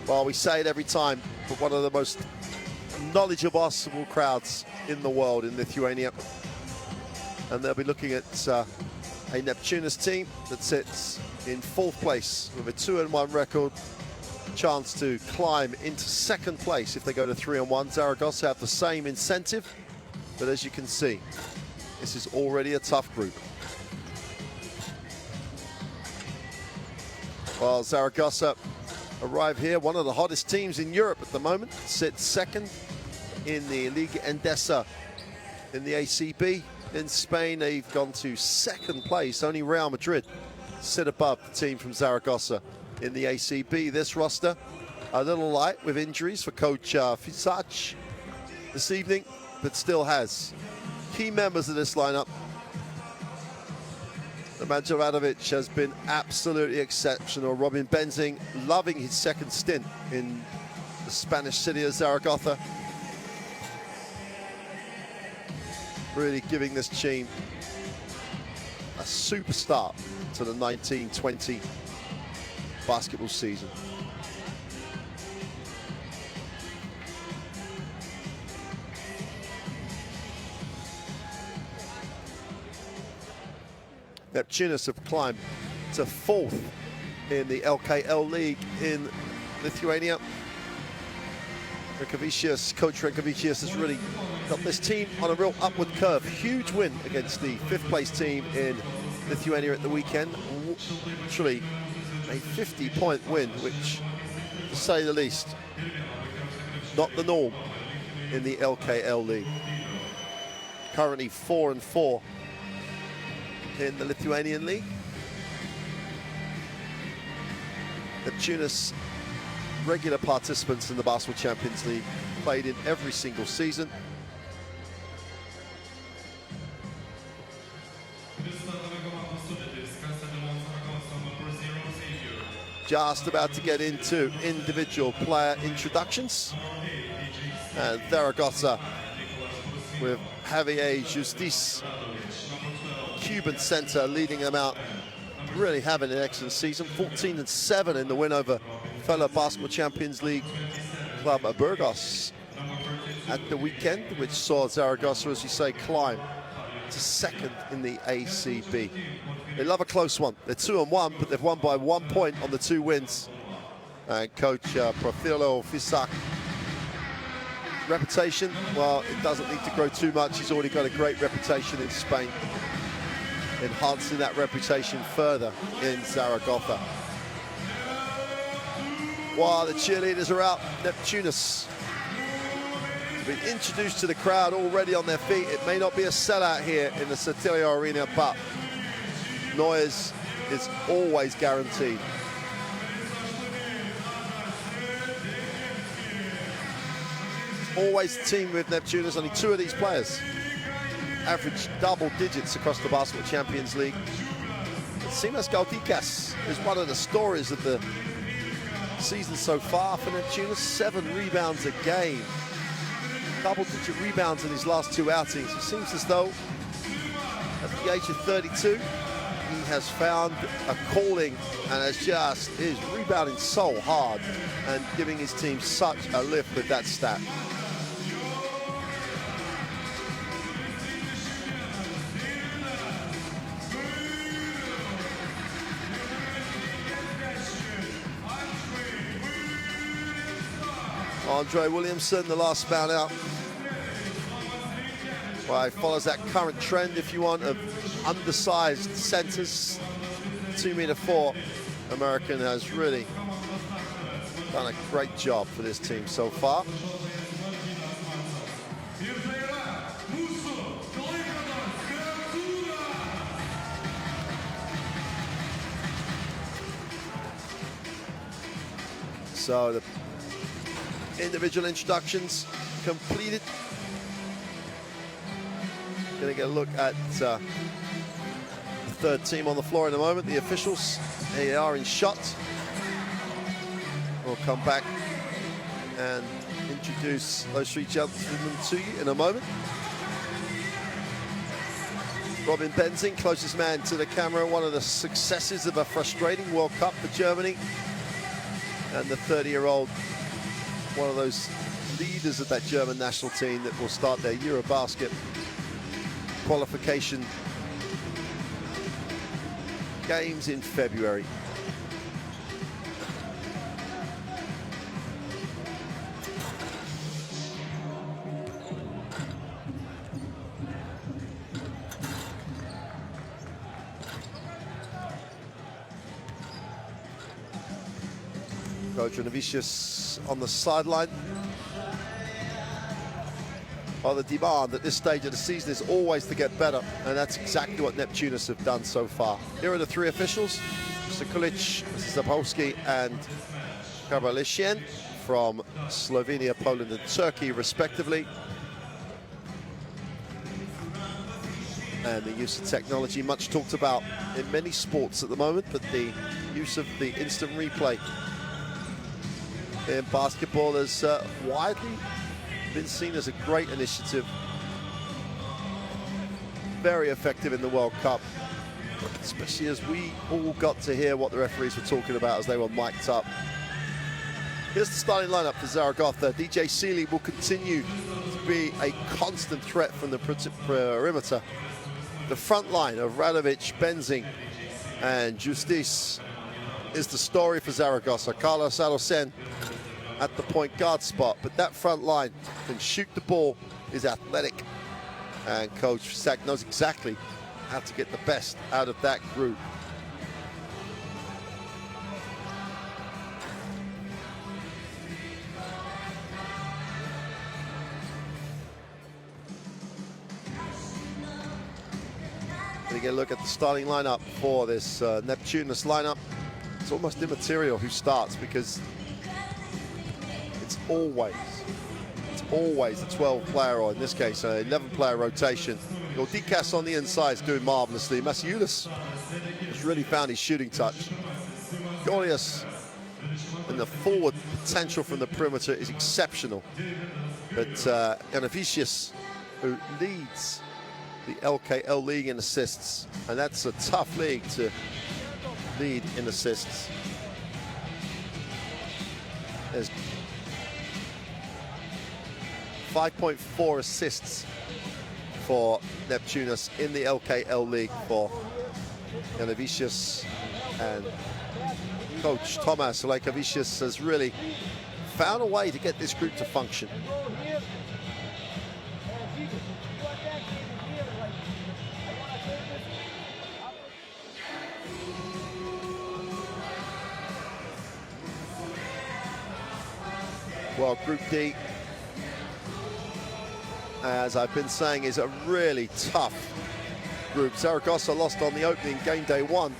Well, we say it every time, but one of the most knowledgeable basketball crowds in the world in Lithuania. And they'll be looking at a Neptunas team that sits in 4th place with a 2-1 record, chance to climb into 2nd place if they go to 3-1. Zaragoza have the same incentive, but as you can see, this is already a tough group. Well, Zaragoza arrive here, one of the hottest teams in Europe at the moment, sits 2nd in the Liga Endesa in the ACB. In Spain, they've gone to 2nd place. Only Real Madrid sit above the team from Zaragoza in the ACB. This roster, a little light with injuries for coach Fisac this evening, but still has key members of this lineup. Jovanovic has been absolutely exceptional. Robin Benzing loving his 2nd stint in the Spanish city of Zaragoza. Really giving this team a super start to the 1920 basketball season. Neptunas have climbed to 4th in the LKL League in Lithuania. Coach Renkavicius has really got this team on a real upward curve. Huge win against the 5th place team in Lithuania at the weekend. Literally a 50-point win, which, to say the least, not the norm in the LKL League. Currently 4-4 in the Lithuanian League. Neptunas, regular participants in the Basketball Champions League, played in every single season. Just about to get into individual player introductions. And Zaragoza with Javier Justice, Cuban center, leading them out, really having an excellent season. 14-7 in the win over fellow Basketball Champions League club Burgos at the weekend, which saw Zaragoza, as you say, climb to 2nd in the ACB. They love a close one. They're 2-1, but they've won by 1 point on the 2 wins. And coach Profilo Fisac, reputation, well, it doesn't need to grow too much. He's already got a great reputation in Spain, enhancing that reputation further in Zaragoza. While the cheerleaders are out, Neptunas been introduced to the crowd already on their feet. It may not be a sellout here in the Sotilio Arena, but noise is always guaranteed. Always the team with Neptunas, only 2 of these players average double digits across the Basketball Champions League. Simas Gaudikas is one of the stories of the season so far for Neptunas. 7 rebounds a game. Double-digit rebounds in his last 2 outings. It seems as though at the age of 32, he has found a calling and is rebounding so hard and giving his team such a lift with that stat. Andre Williamson, the last man out. Well, he follows that current trend, if you want, of undersized centers. 2'4". American has really done a great job for this team so far. So the individual introductions completed. Going to get a look at the 3rd team on the floor in a moment. The officials, they are in shot. We'll come back and introduce those 3 gentlemen to you in a moment. Robin Benzing, closest man to the camera, one of the successes of a frustrating World Cup for Germany. And the 30-year-old, one of those leaders of that German national team that will start their Eurobasket qualification games in February. Coach Novicius on the sideline. Well, the demand at this stage of the season is always to get better, and that's exactly what Neptunas have done so far. Here are the three officials: Mr. Kulic, Mr. Zabowski, and Kabalishien from Slovenia, Poland, and Turkey, respectively. And the use of technology, much talked about in many sports at the moment, but the use of the instant replay in basketball has widely been seen as a great initiative. Very effective in the World Cup, especially as we all got to hear what the referees were talking about as they were mic'd up. Here's the starting lineup for Zaragoza. DJ Seeley will continue to be a constant threat from the perimeter. The front line of Radovic, Benzing, and Justice is the story for Zaragoza. Carlos Alocen at the point guard spot, but that front line can shoot the ball, is athletic, and Coach Sack knows exactly how to get the best out of that group. Gonna get a look at the starting lineup for this Neptunas lineup. It's almost immaterial who starts because it's always a 12-player, or in this case, an 11-player rotation. Gordikas on the inside is doing marvelously. Masiulis has really found his shooting touch. Golias and the forward potential from the perimeter is exceptional. But Janavicius, who leads the LKL league in assists, and that's a tough league to lead in assists. There's 5.4 assists for Neptunas in the LKL league for Janavicius, and Coach Tomas Lekavicius has really found a way to get this group to function. Well, Group D, as I've been saying, is a really tough group. Zaragoza lost on the opening game day one.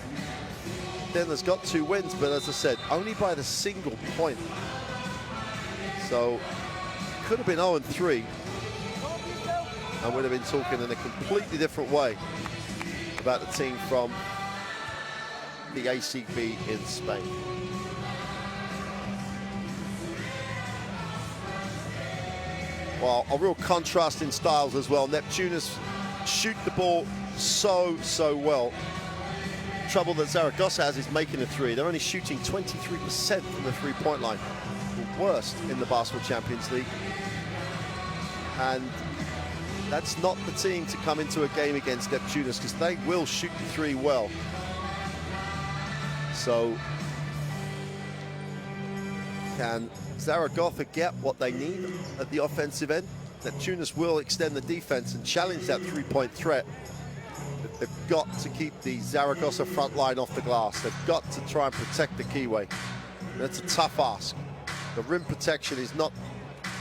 Then there's got 2 wins, but as I said, only by the single point. So could have been 0-3, and would have been talking in a completely different way about the team from the ACB in Spain. Well, a real contrast in styles as well. Neptunas shoot the ball so well. The trouble that Zaragoza has is making a three. They're only shooting 23% from the three-point line, the worst in the Basketball Champions League. And that's not the team to come into a game against Neptunas, because they will shoot the three well. So can Zaragoza get what they need at the offensive end? Neptunas will extend the defense and challenge that three-point threat. But they've got to keep the Zaragoza front line off the glass. They've got to try and protect the keyway. That's a tough ask. The rim protection is not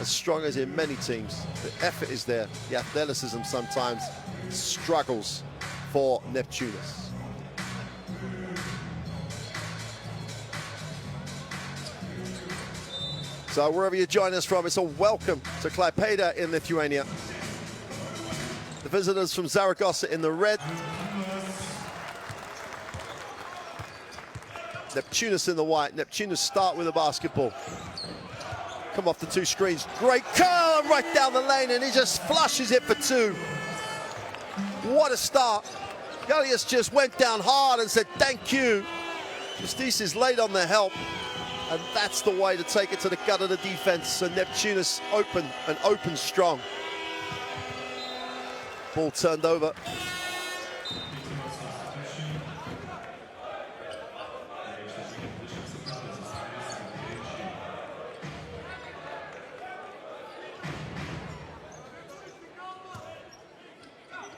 as strong as in many teams. The effort is there. The athleticism sometimes struggles for Neptunas. So wherever you join us from, it's a welcome to Klaipeda in Lithuania. The visitors from Zaragoza in the red. Neptunas in the white. Neptunas start with a basketball. Come off the 2 screens. Great curl right down the lane, and he just flushes it for 2. What a start. Golias just went down hard and said thank you. Justice is late on the help. And that's the way to take it to the gut of the defense. And Neptunas open strong. Ball turned over.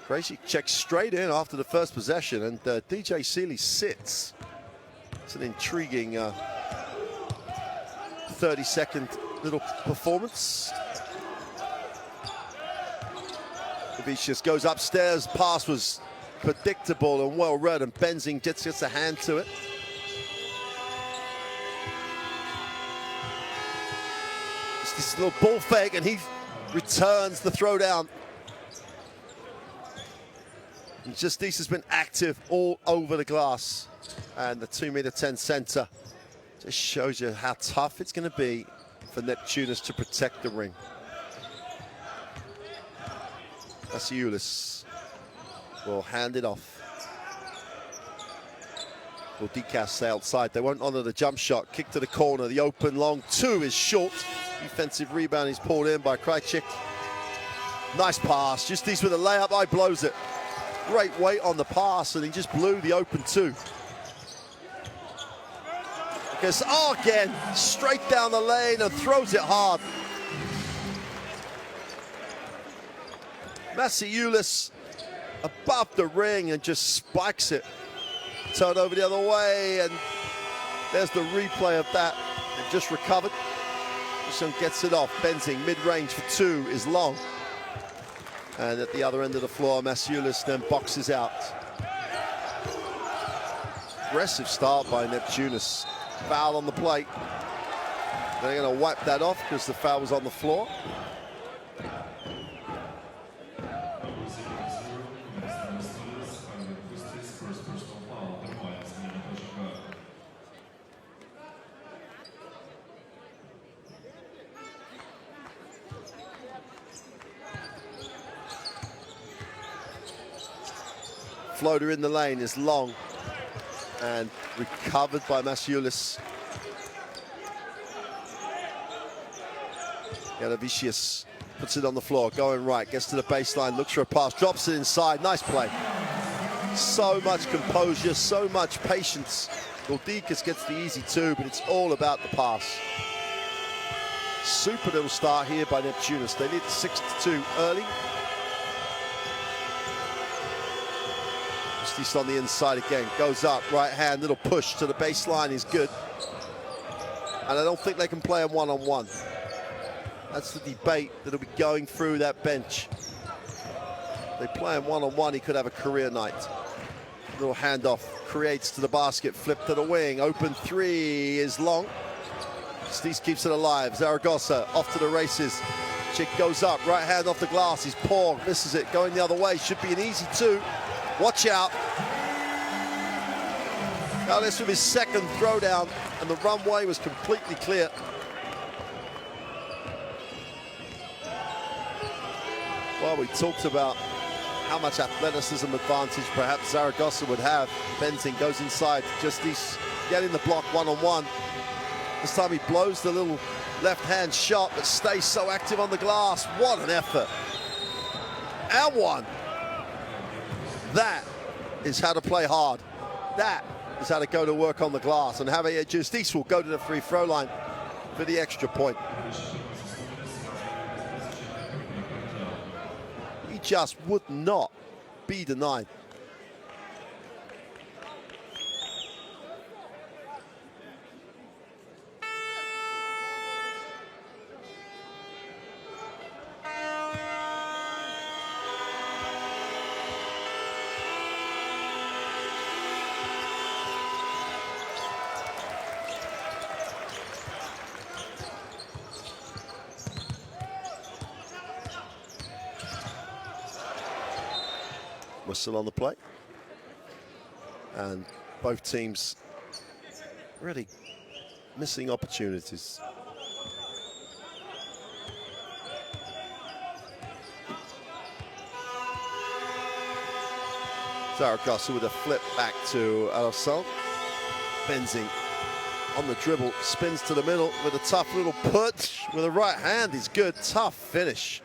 Crazy checks straight in after the first possession, and DJ Seeley sits. It's an intriguing 30-second little performance. Vicious goes upstairs. Pass was predictable and well read, and Benzing gets a hand to it. It's this little ball fake, and he returns the throwdown. And Justice has been active all over the glass. And the 2'10" center just shows you how tough it's going to be for Neptunas to protect the ring. Asiulis will hand it off. Will Decas stay outside? They won't honor the jump shot. Kick to the corner. The open long two is short. Defensive rebound is pulled in by Krajcik. Nice pass. Justice with a layup. I blows it. Great weight on the pass, and he just blew the open two. Because again, straight down the lane and throws it hard. Masiulis above the ring and just spikes it. Turn over the other way, and there's the replay of that. And just recovered. This gets it off. Benzing mid-range for two is long. And at the other end of the floor, Masiulis then boxes out. Aggressive start by Neptunas. Foul on the plate. They're going to wipe that off because the foul was on the floor. Floater in the lane is long and recovered by Masiulis. Vicious puts it on the floor, going right, gets to the baseline, looks for a pass, drops it inside. Nice play. So much composure, so much patience. Goldikas gets the easy two, but it's all about the pass. Super little start here by Neptunas. They need 6-2 early. Justice on the inside again, goes up, right hand, little push to the baseline is good. And I don't think they can play him one-on-one. That's the debate that'll be going through that bench. They play him one-on-one, he could have a career night. Little handoff, creates to the basket, flip to the wing, open three is long. Justice keeps it alive, Zaragoza off to the races. Chick goes up, right hand off the glass, he's poor, misses it, going the other way, should be an easy two. Watch out. Now this with his second throwdown, and the runway was completely clear. Well, we talked about how much athleticism advantage perhaps Zaragoza would have. Benzing goes inside, Justice getting the block one-on-one. This time he blows the little left-hand shot, but stays so active on the glass. What an effort. And one. That is how to play hard. That is how to go to work on the glass. And Javier Justice will go to the free throw line for the extra point. He just would not be denied. Whistle on the play, and both teams really missing opportunities. Zaragoza with a flip back to Alessandro. Benzing on the dribble, spins to the middle with a tough little put with a right hand. He's good, tough finish.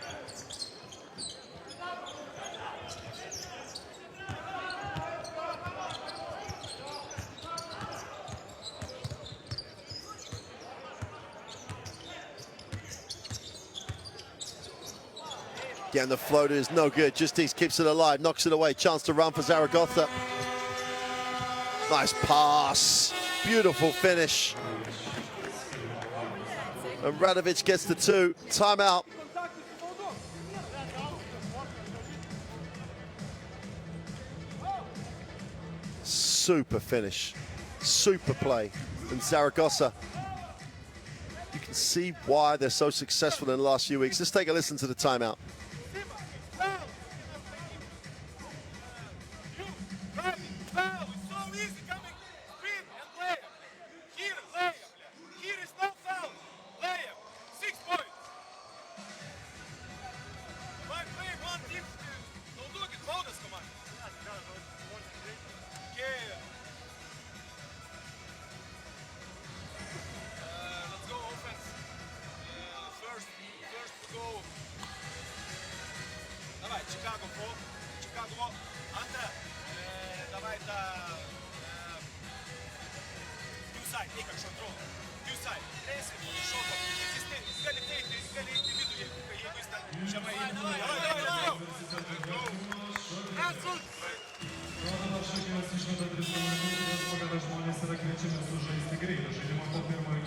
Again, the floater is no good. Justice keeps it alive, knocks it away. Chance to run for Zaragoza. Nice pass. Beautiful finish. And Radovic gets the 2. Timeout. Super finish. Super play. And Zaragoza, you can see why they're so successful in the last few weeks. Let's take a listen to the timeout.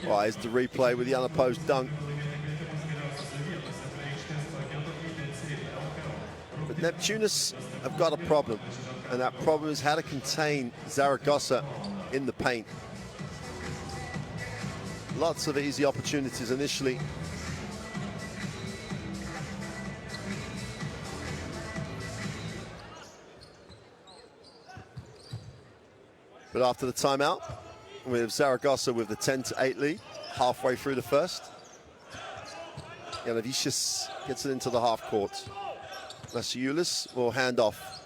Well, here's the replay with the unopposed dunk. But Neptunas have got a problem, and that problem is how to contain Zaragoza in the paint. Lots of easy opportunities initially. But after the timeout, with Zaragoza with the 10-8 lead, halfway through the first. Janavicius gets it into the half court. Masiulis will hand off.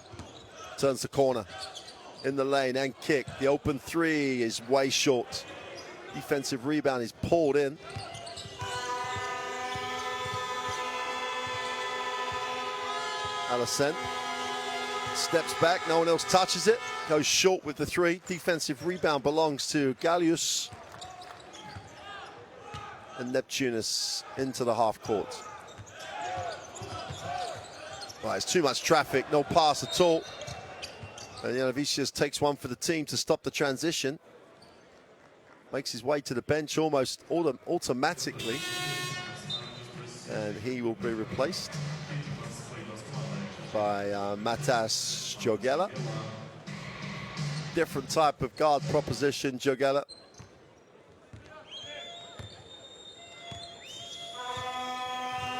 Turns the corner. In the lane and kick. The open 3 is way short. Defensive rebound is pulled in. Alicent steps back, no one else touches it. Goes short with the 3. Defensive rebound belongs to Gallius. And Neptunas into the half court. Well, it's too much traffic, no pass at all. And Janavicius takes one for the team to stop the transition. Makes his way to the bench almost automatically. And he will be replaced by Matas Jogela. Different type of guard proposition, Jogela.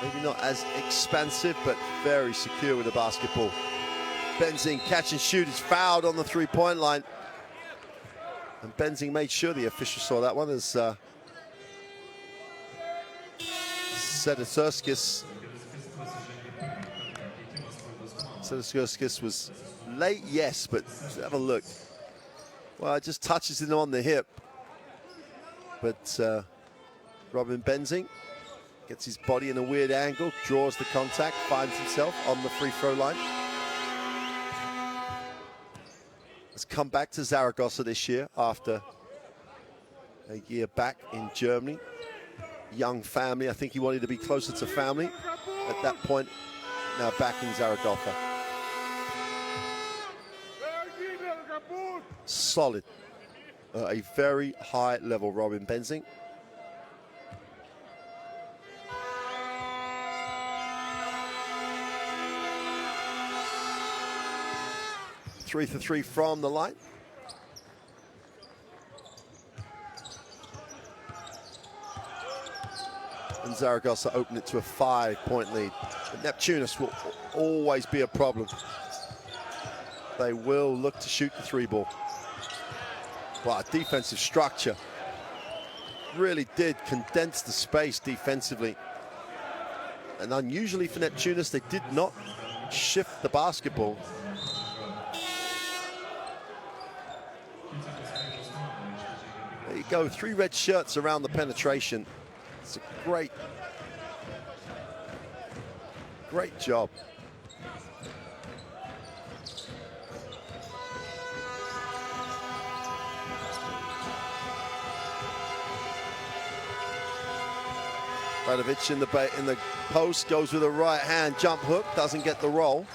Maybe not as expansive, but very secure with the basketball. Benzing, catch and shoot, is fouled on the 3-point line. And Benzing made sure the official saw that one as Sedeturskis was late, yes, but have a look. Well, it just touches him on the hip. But Robin Benzing gets his body in a weird angle, draws the contact, finds himself on the free throw line. Has come back to Zaragoza this year after a year back in Germany. Young family, I think he wanted to be closer to family at that point. Now back in Zaragoza. Solid. A very high level, Robin Benzing. Three for 3 from the line. And Zaragoza open it to a 5-point lead. But Neptunas will always be a problem. They will look to shoot the 3 ball. Wow, defensive structure. Really did condense the space defensively. And unusually for Neptunas, they did not shift the basketball. go. 3 red shirts around the penetration. It's a great job. Radovic in the post, goes with a right hand jump hook, doesn't get the roll.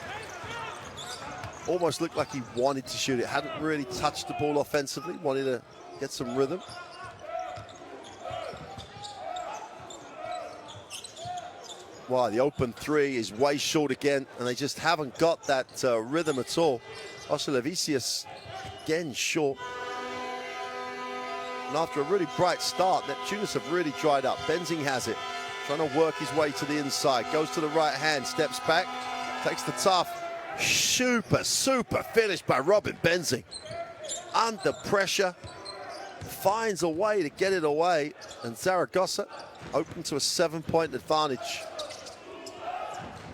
Almost looked like he wanted to shoot it. Hadn't really touched the ball offensively, wanted to get some rhythm. Wow, the open 3 is way short again, and they just haven't got that rhythm at all. Oslavicius again short. And after a really bright start, Neptunas have really dried up. Benzing has it, trying to work his way to the inside. Goes to the right hand, steps back, takes the tough. Super finish by Robin Benzing. Under pressure, finds a way to get it away. And Zaragoza open to a 7-point advantage.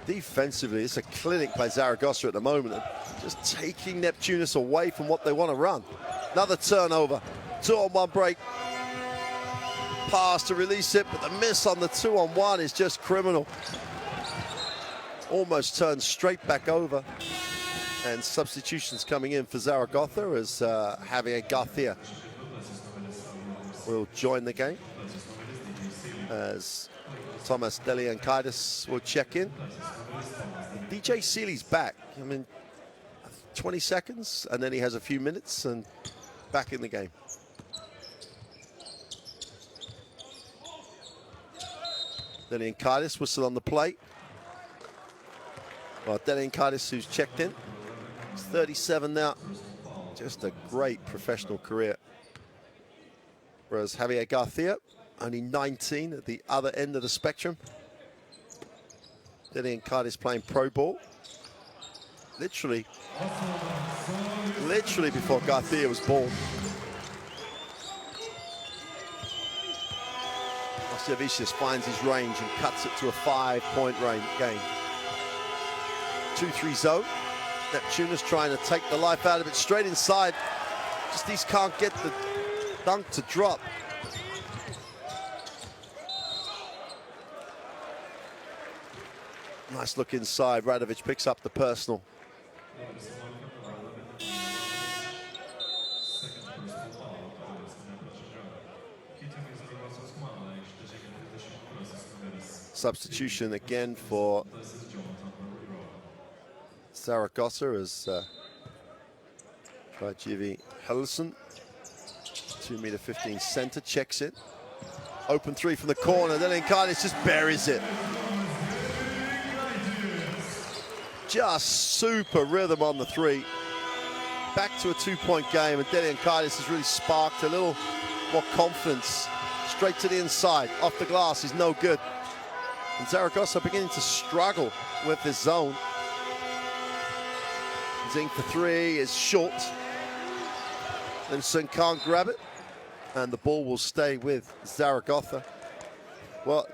Defensively, it's a clinic by Zaragoza at the moment. Just taking Neptunas away from what they want to run. Another turnover. 2-on-1 break. Pass to release it, but the miss on the 2-on-1 is just criminal. Almost turns straight back over. And substitutions coming in for Zaragoza as Javier Garcia will join the game. As Thomas Deliankaitis will check in. DJ Seeley's back. I mean, 20 seconds, and then he has a few minutes and back in the game. Deliankaitis whistle on the plate. Well, Deliankaitis, who's checked in, he's 37 now. Just a great professional career. Whereas Javier Garcia, only 19 at the other end of the spectrum. Deliankaitis playing pro ball. Literally before Garcia was born. Oslavicius finds his range and cuts it to a 5-point game. 2-3 zone. Neptunas trying to take the life out of it straight inside. Just these can't get the dunk to drop. Nice look inside. Radovic picks up the personal. Substitution again for Zaragoza as Rajivi Helson, 2-meter-15 center, checks it. Open 3 from the corner, Deliankaitis just buries it. Just super rhythm on the 3. Back to a 2-point game, and Deliankaitis has really sparked a little more confidence. Straight to the inside, off the glass is no good. And Zaragoza beginning to struggle with this zone. Zing for 3 is short. Limson can't grab it, and the ball will stay with Zaragoza. Well,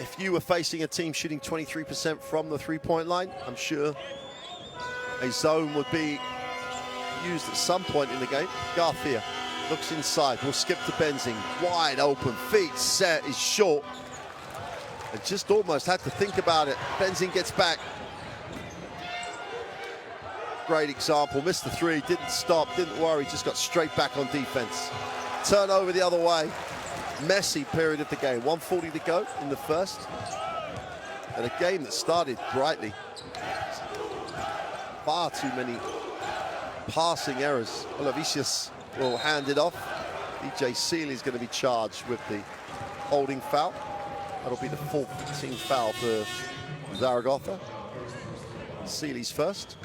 if you were facing a team shooting 23% from the 3-point line, I'm sure a zone would be used at some point in the game. Garcia looks inside, will skip to Benzing. Wide open, feet set, is short. And just almost had to think about it. Benzing gets back. Great example, missed the 3, didn't stop, didn't worry, just got straight back on defense. Turnover the other way. Messy period of the game. 1:40 to go in the first. And a game that started brightly. Far too many passing errors. Olavicius will hand it off. DJ Seeley is going to be charged with the holding foul. That'll be the 4th team foul for Zaragoza. Seeley's first.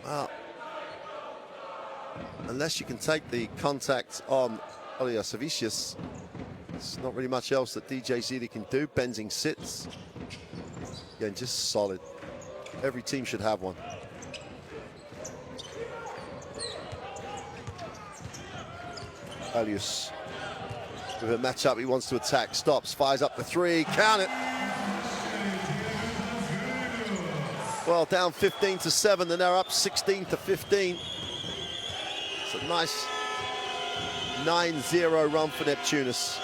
Well, unless you can take the contact on Oslavicius, there's not really much else that DJ Seeley can do. Benzing sits. Again, just solid. Every team should have one. Alius with a matchup he wants to attack, stops, fires up the 3, count it. Well, down 15-7, and they're up 16-15. It's a nice 9-0 run for Neptunas.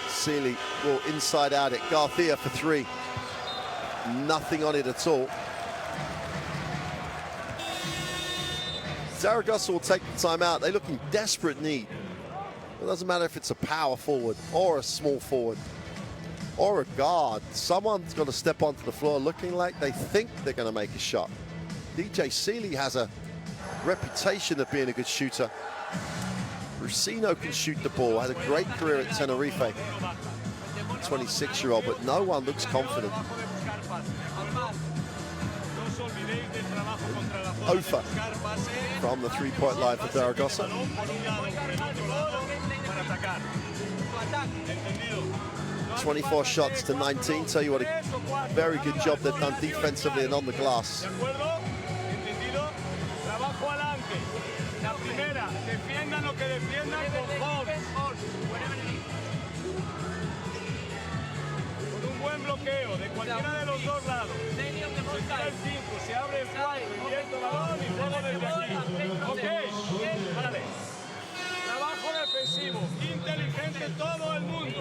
Sealy will inside out it. Garcia for 3. Nothing on it at all. Zaragoza will take the timeout. They look in desperate need. It doesn't matter if it's a power forward or a small forward or a guard. Someone's got to step onto the floor looking like they think they're going to make a shot. DJ Sealy has a reputation of being a good shooter. Rusino can shoot the ball, had a great career at Tenerife. 26-year-old, but no one looks confident. Ofa from the three-point line for Zaragoza. 24 shots to 19. Tell you what, a very good job they've done defensively and on the glass. Bloqueo de cualquiera de los dos lados. Se tira el 5, se abre el 4, invierte el balón y juego desde aquí. Ok, vale. Trabajo defensivo, inteligente todo el mundo.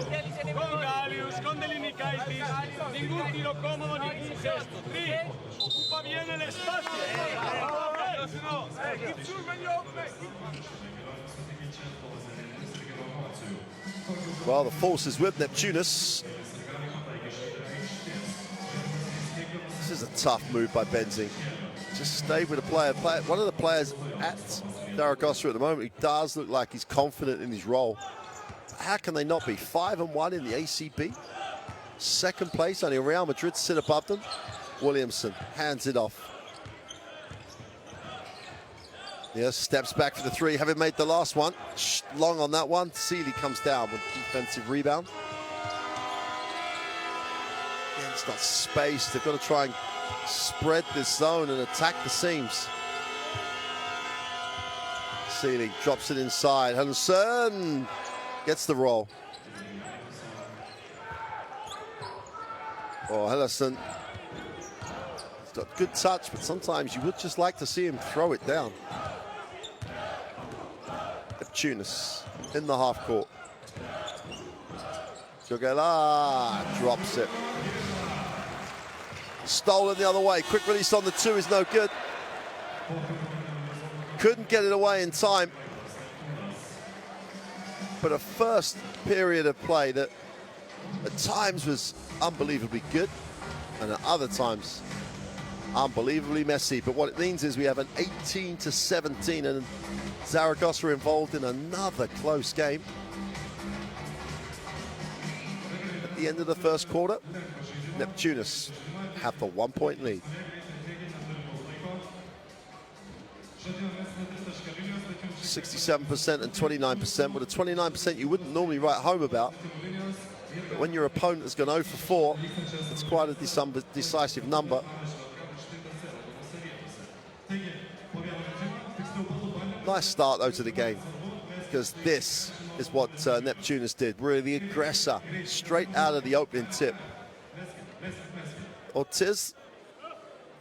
Con Galius, con Delinikaitis, ningún tiro cómodo, ningún gesto. Tri, ocupa bien el espacio. Well, the force is with Neptunas. This is a tough move by Benzing. Just stay with the player. One of the players at Zaragoza at the moment, he does look like he's confident in his role. How can they not be? 5-1 in the ACB. Second place, only Real Madrid sit above them. Williamson hands it off. Yes, steps back for the 3, having made the last one. Long on that one. Sealy comes down with defensive rebound. Yeah, it's not space. They've got to try and spread this zone and attack the seams. Sealy drops it inside. Henderson gets the roll. Oh, Henderson. He's got good touch, but sometimes you would just like to see him throw it down. Neptunas in the half court. Jogela drops it. Stolen the other way. Quick release on the 2 is no good. Couldn't get it away in time. But a first period of play that at times was unbelievably good and at other times unbelievably messy. But what it means is we have an 18-17 and Zaragoza involved in another close game. At the end of the first quarter, Neptunas have the 1-point lead. .67% and 29%, with a 29% you wouldn't normally write home about. But when your opponent has gone 0 for 4, it's quite a decisive number. Nice start, though, to the game, because this is what Neptunas did. Really the aggressor, straight out of the opening tip. Ortiz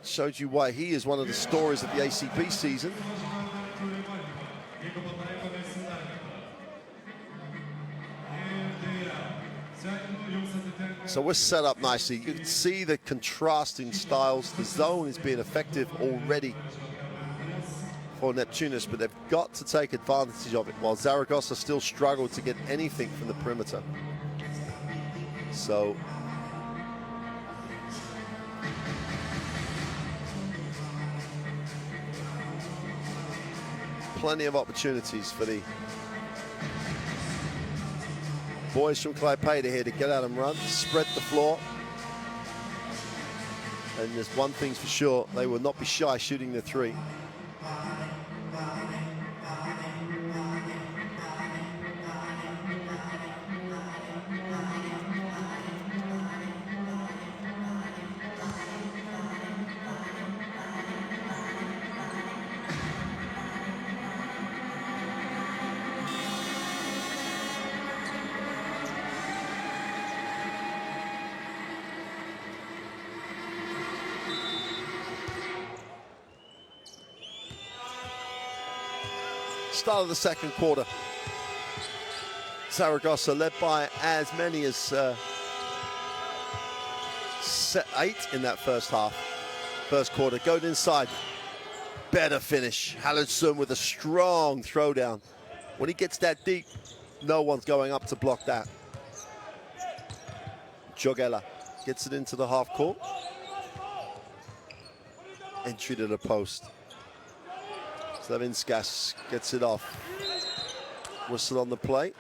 showed you why he is one of the stories of the ACB season. So we're set up nicely. You can see the contrasting styles. The zone is being effective already for Neptunas, but they've got to take advantage of it, while Zaragoza still struggle to get anything from the perimeter. So plenty of opportunities for the boys from Klaipeda here to get out and run, spread the floor. And there's one thing's for sure, they will not be shy shooting the 3. Start of the second quarter. Zaragoza led by as many as 8 in that first half. First quarter, going inside. Better finish. Hallenson with a strong throwdown. When he gets that deep, no one's going up to block that. Jogela gets it into the half court. Entry to the post. Slavinskas gets it off. Whistle on the play.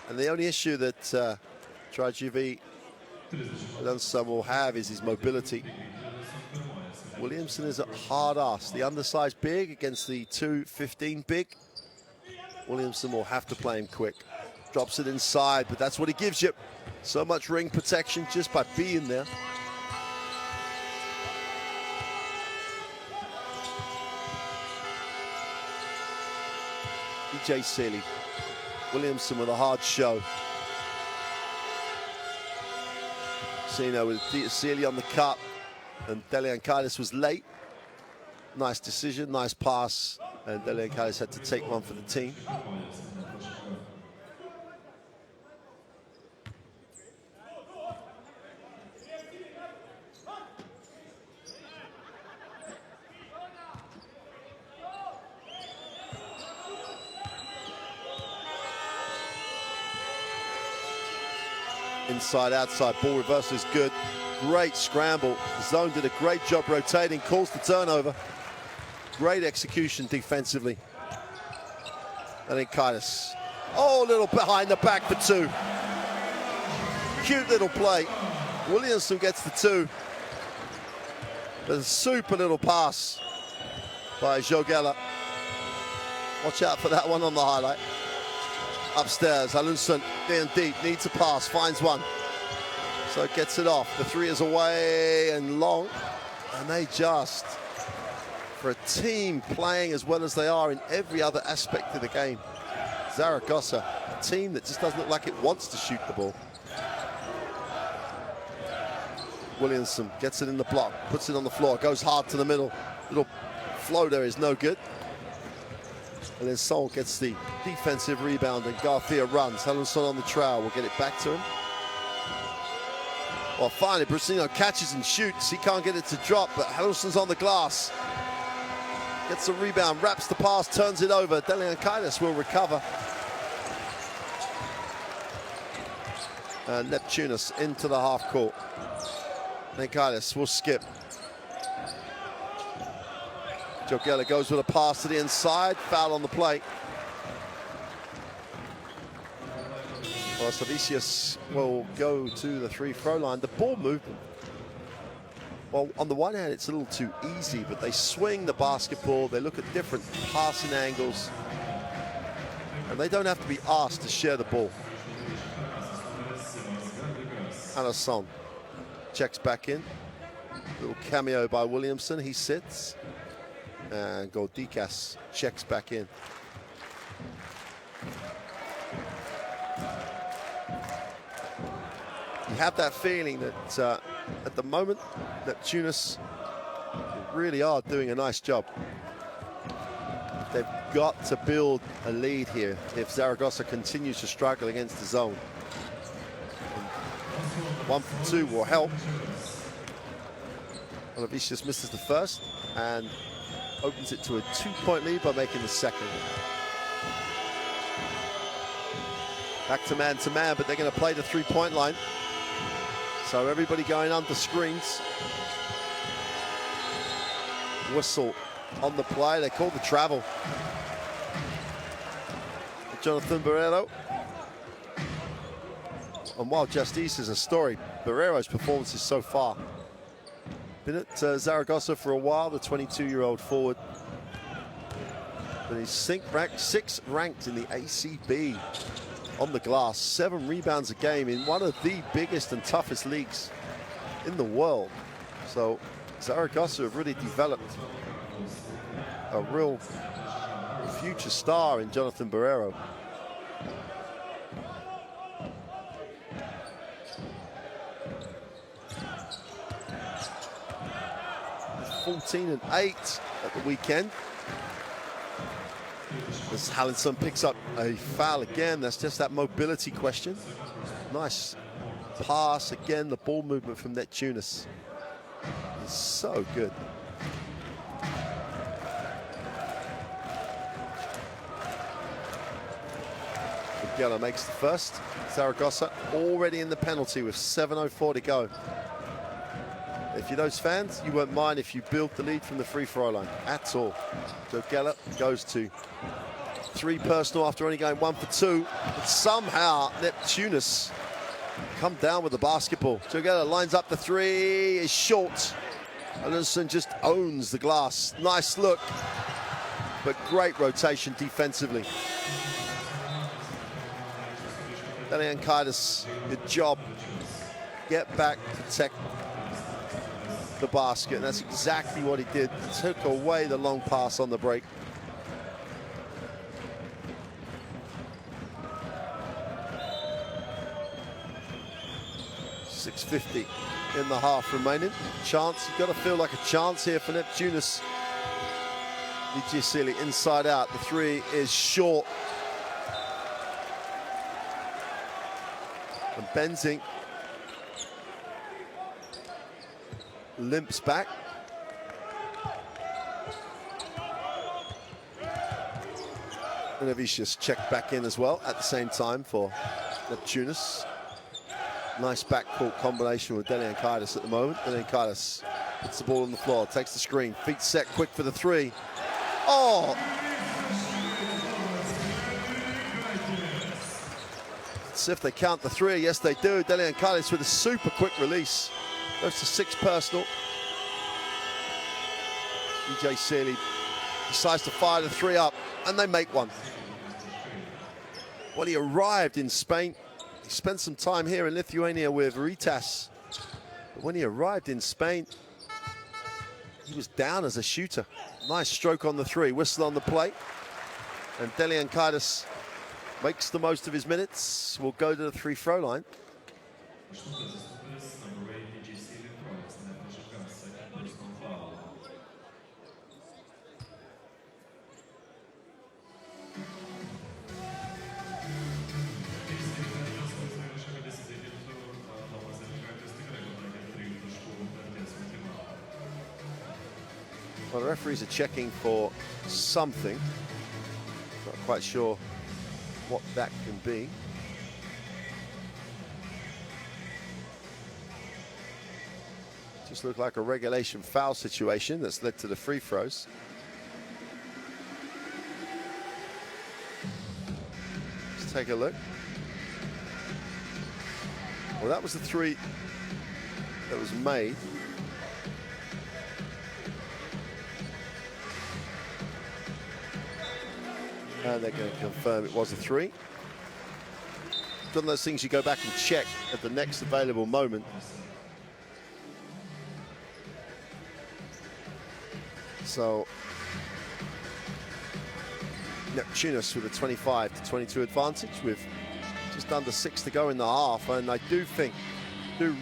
And the only issue that Trajivi will have is his mobility. Williamson is a hard ass. The undersized big against the 2'15" big. Williamson will have to play him quick. Drops it inside, but that's what he gives you. So much ring protection just by being there. EJ Sealy. Williamson with a hard show. Sino with Sealy on the cut, and Deliankaitis was late. Nice decision, nice pass, and Deliankaitis had to take one for the team. Inside, outside, ball reversal is good. Great scramble. The zone did a great job rotating, calls the turnover. Great execution defensively. And then Kaitis. Oh, little behind the back for 2. Cute little play. Williamson gets the 2. There's a super little pass by Jogela. Watch out for that one on the highlight. Upstairs, Hallenson, down deep, needs a pass, finds one. So gets it off. The 3 is away and long. And they just, for a team playing as well as they are in every other aspect of the game, Zaragoza, a team that just doesn't look like it wants to shoot the ball. Williamson gets it in the block, puts it on the floor, goes hard to the middle. Little floater is no good. And then Sol gets the defensive rebound and Garcia runs. Hallenson on the trail will get it back to him. Well, finally, Brusino catches and shoots. He can't get it to drop, but Hallenson's on the glass. Gets the rebound, wraps the pass, turns it over. Deliankaitis will recover. Neptunas into the half court. Deliankaitis will skip. Jogela goes with a pass to the inside, foul on the play. Well, Savicius will go to the free-throw line. The ball movement, well, on the one hand, it's a little too easy, but they swing the basketball, they look at different passing angles, and they don't have to be asked to share the ball. Anderson checks back in. Little cameo by Williamson, he sits. And Goldikas checks back in. You have that feeling that at the moment, Neptunas really are doing a nice job. They've got to build a lead here if Zaragoza continues to struggle against the zone. And 1 for 2 will help. Olavicius misses the first and opens it to a 2-point lead by making the second. Back to man, but they're going to play the 3-point line. So everybody going under screens. Whistle on the play. They call the travel. Jonathan Barrero. And while Justice is a story, Barrero's performances so far. Been at Zaragoza for a while, the 22-year-old forward. But he's 6th ranked in the ACB on the glass. 7 rebounds a game in one of the biggest and toughest leagues in the world. So Zaragoza have really developed a real future star in Jonathan Barrero. 14 and 8 at the weekend. As Hallinson picks up a foul again, that's just that mobility question. Nice pass again, the ball movement from Neptunas is so good. Geller makes the first. Zaragoza already in the penalty with 7:04 to go. If you're those fans, you won't mind if you build the lead from the free throw line at all. So Geller goes to 3 personal after only going 1 for 2. But somehow Neptunas come down with the basketball. So Geller lines up the 3, is short. Anderson just owns the glass. Nice look, but great rotation defensively. Deliankaitis, good job. Get back, protect the basket, and that's exactly what he did. He took away the long pass on the break. .650 in the half remaining. Chance, you've got to feel like a chance here for Neptunas. Vigiasili inside out, the 3 is short. And Benzing limps back. And Avicius checked back in as well at the same time for Neptunas. Nice backcourt combination with Deliankaitis at the moment. Deliankaitis puts the ball on the floor, takes the screen, feet set quick for the 3. Oh! See if they count the 3. Yes, they do. Deliankaitis with a super quick release. Goes to 6 personal. DJ Sealy decides to fire the 3 up, and they make one. When he arrived in Spain, he spent some time here in Lithuania with Ritas. But when he arrived in Spain, he was down as a shooter. Nice stroke on the 3, whistle on the plate. And Deliankaitis makes the most of his minutes. Will go to the free throw line. Well, the referees are checking for something. Not quite sure what that can be. Just looked like a regulation foul situation that's led to the free throws. Let's take a look. Well, that was the 3 that was made. And they're going to confirm it was a 3. It's one of those things you go back and check at the next available moment. So Neptunas with a 25-22 advantage with just under 6 to go in the half. And I do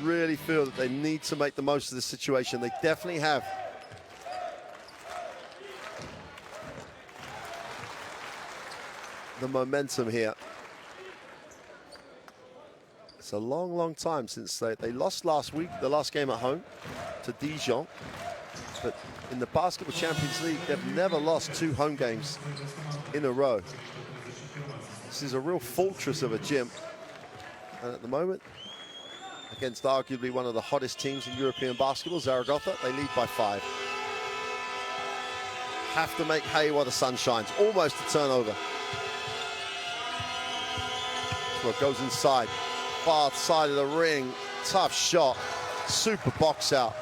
really feel that they need to make the most of this situation. They definitely have. The momentum here. It's a long, long time since they lost last week, the last game at home to Dijon. But in the Basketball Champions League, they've never lost 2 home games in a row. This is a real fortress of a gym. And at the moment, against arguably one of the hottest teams in European basketball, Zaragoza, they lead by 5. Have to make hay while the sun shines. Almost a turnover. Goes inside, far side of the ring, tough shot, super box out.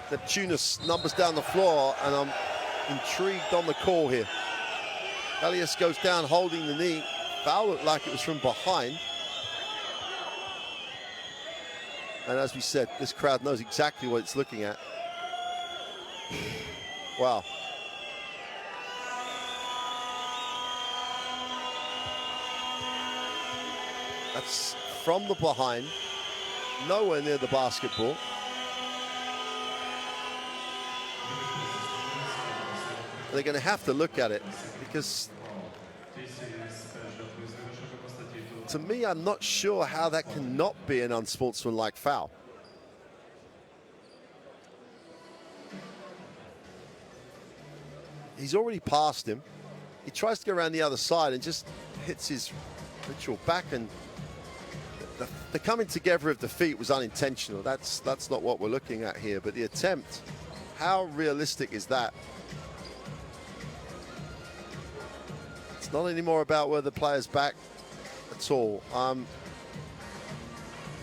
Neptunas numbers down the floor, and I'm intrigued on the call here. Elias goes down holding the knee. Foul looked like it was from behind. And as we said, this crowd knows exactly what it's looking at. Wow. That's from the behind, nowhere near the basketball. They're going to have to look at it because To me, I'm not sure how that cannot be an unsportsmanlike foul. He's already passed him. He tries to go around the other side and just hits his ritual back, and the coming together of the feet was unintentional. That's not what we're looking at here, but the attempt, how realistic is that? It's not anymore about where the player's back at all.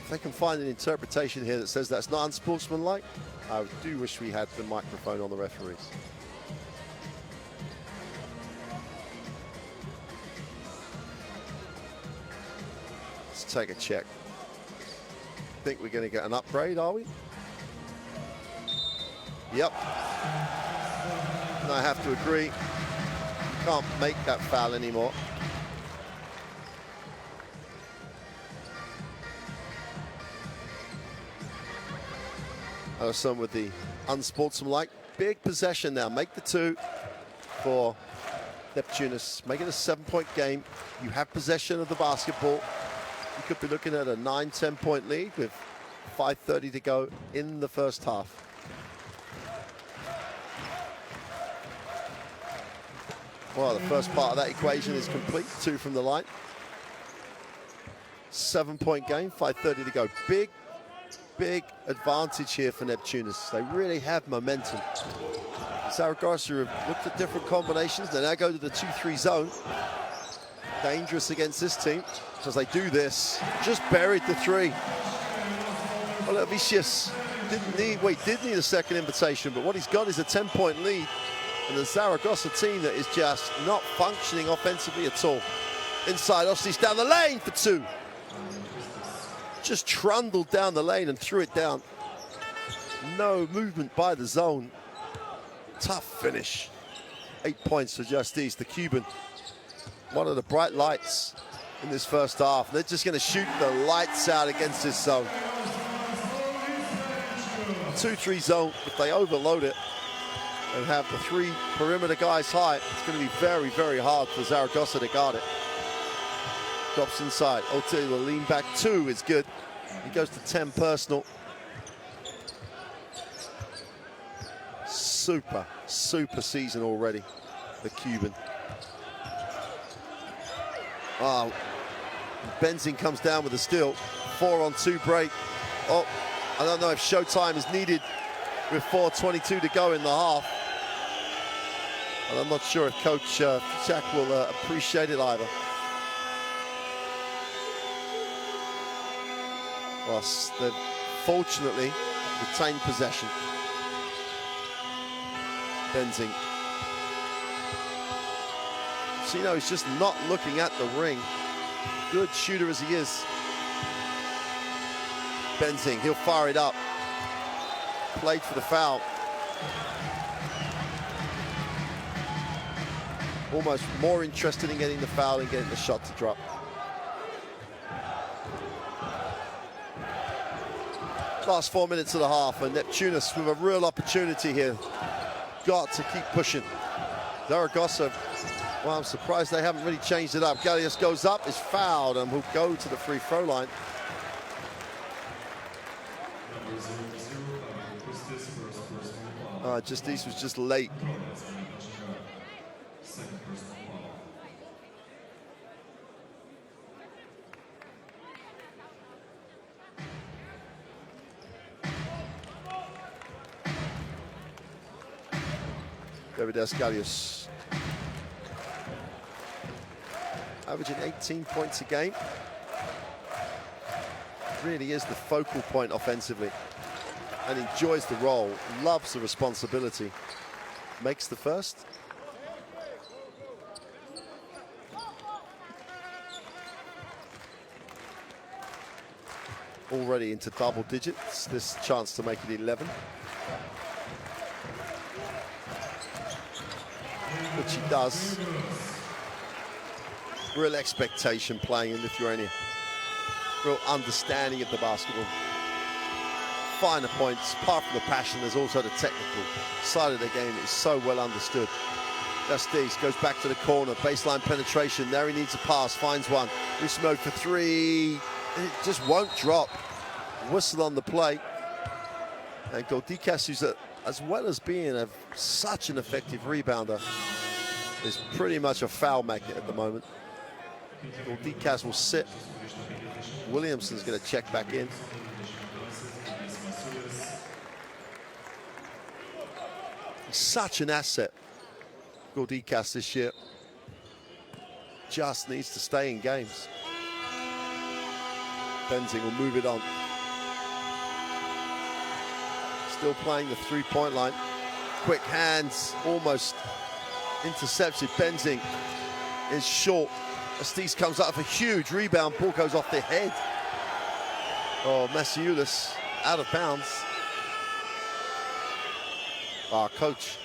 If they can find an interpretation here that says that's not unsportsmanlike, I do wish we had the microphone on the referees. Let's take a check. Think we're going to get an upgrade, are we? Yep. And I have to agree. Can't make that foul anymore. Some with the unsportsmanlike. Big possession now. Make the 2 for Neptunas. Make it a 7-point game. You have possession of the basketball. You could be looking at a 9-10 point lead with 5:30 to go in the first half. Well, the first part of that equation is complete. 2 from the line. 7-point game, 5:30 to go. Big advantage here for Neptunas. They really have momentum. Zaragoza have looked at different combinations. They now go to the 2-3 zone. Dangerous against this team. As they do this, just buried the 3. Well, Vicious did need a second invitation, but what he's got is a 10-point lead. And the Zaragoza team that is just not functioning offensively at all. Inside, Ostis down the lane for 2. Just trundled down the lane and threw it down. No movement by the zone. Tough finish. 8 points for Justice, the Cuban. One of the bright lights in this first half. They're just going to shoot the lights out against this zone. 2-3 zone, if they overload it and have the 3 perimeter guys high, it's going to be very, very hard for Zaragoza to guard it. Drops inside. Ote will lean back 2 is good. He goes to 10 personal. Super season already, the Cuban. Oh, Benzing comes down with a steal. 4-on-2 break. Oh, I don't know if showtime is needed with 4:22 to go in the half. And I'm not sure if Coach Jack will appreciate it either. Well, they've fortunately retained possession. Benzing. So, you know, he's just not looking at the ring. Good shooter as he is. Benzing, he'll fire it up. Played for the foul. Almost more interested in getting the foul and getting the shot to drop. Last 4 minutes of the half, and Neptunas with a real opportunity here. Got to keep pushing. Zaragoza, well, I'm surprised they haven't really changed it up. Gallius goes up, is fouled, and will go to the free throw line. Justice was just late. Davidas Gallius. Averaging 18 points a game. Really is the focal point offensively. And enjoys the role, loves the responsibility. Makes the first. Already into double digits, this chance to make it 11. Which he does. Real expectation playing in Lithuania. Real understanding of the basketball. Finer points, apart from the passion, there's also the technical side of the game that is so well understood. Justice goes back to the corner, baseline penetration. There he needs a pass, finds one. Rismo for three. It just won't drop. Whistle on the play. And Goldikas, who's as well as being such an effective rebounder, is pretty much a foul magnet at the moment. Goldikas will sit. Williamson's going to check back in. He's such an asset, Goldikas, this year. Just needs to stay in games. Benzing will move it on. Still playing the three-point line. Quick hands, almost intercepted. Benzing is short. Estes comes up with a huge rebound. Ball goes off the head. Oh, Masiulis out of bounds. Our coach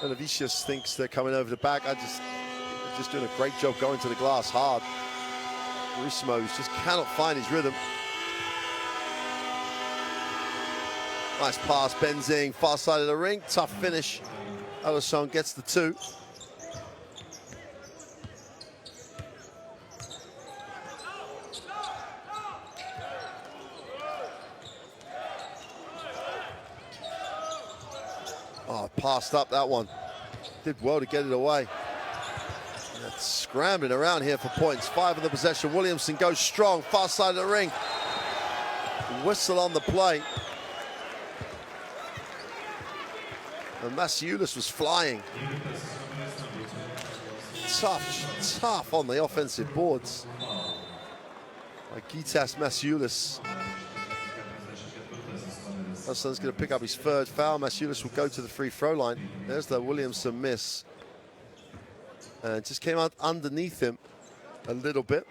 Belavicius thinks they're coming over the back. They're just doing a great job going to the glass hard. Rismo just cannot find his rhythm. Nice pass, Benzing, far side of the ring, tough finish. Alisson gets the two. Oh, passed up that one. Did well to get it away. That's scrambling around here for points. 5 of the possession. Williamson goes strong, far side of the ring. Whistle on the play. And Masiulis was flying. Tough on the offensive boards. Like Gitas Masiulis. Alison's going to pick up his third foul. Masiulis will go to the free throw line. There's the Williamson miss. And just came out underneath him a little bit.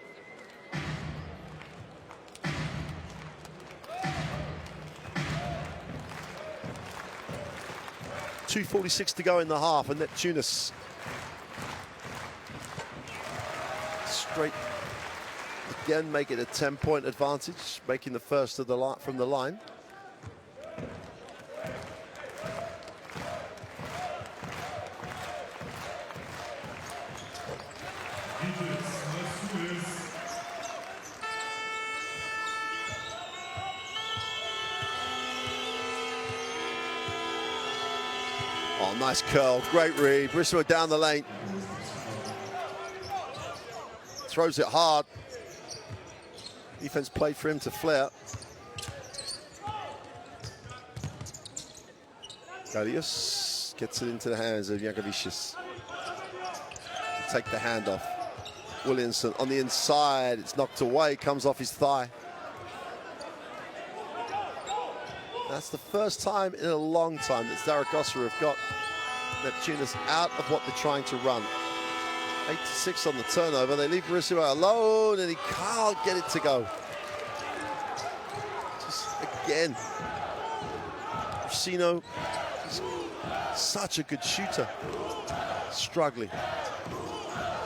.246 to go in the half, and Neptunas straight again, make it a 10-point advantage, making the first of the from the line. Oh, nice curl, great read. Rismo down the lane. Throws it hard. Defense played for him to flare. Galius gets it into the hands of Jankovicius. Take the handoff. Williamson on the inside. It's knocked away, comes off his thigh. That's the first time in a long time that Zaragoza have got Neptunas out of what they're trying to run. 8-6 on the turnover. They leave Rismo alone and he can't get it to go. Just again, Rusino is such a good shooter. Struggling.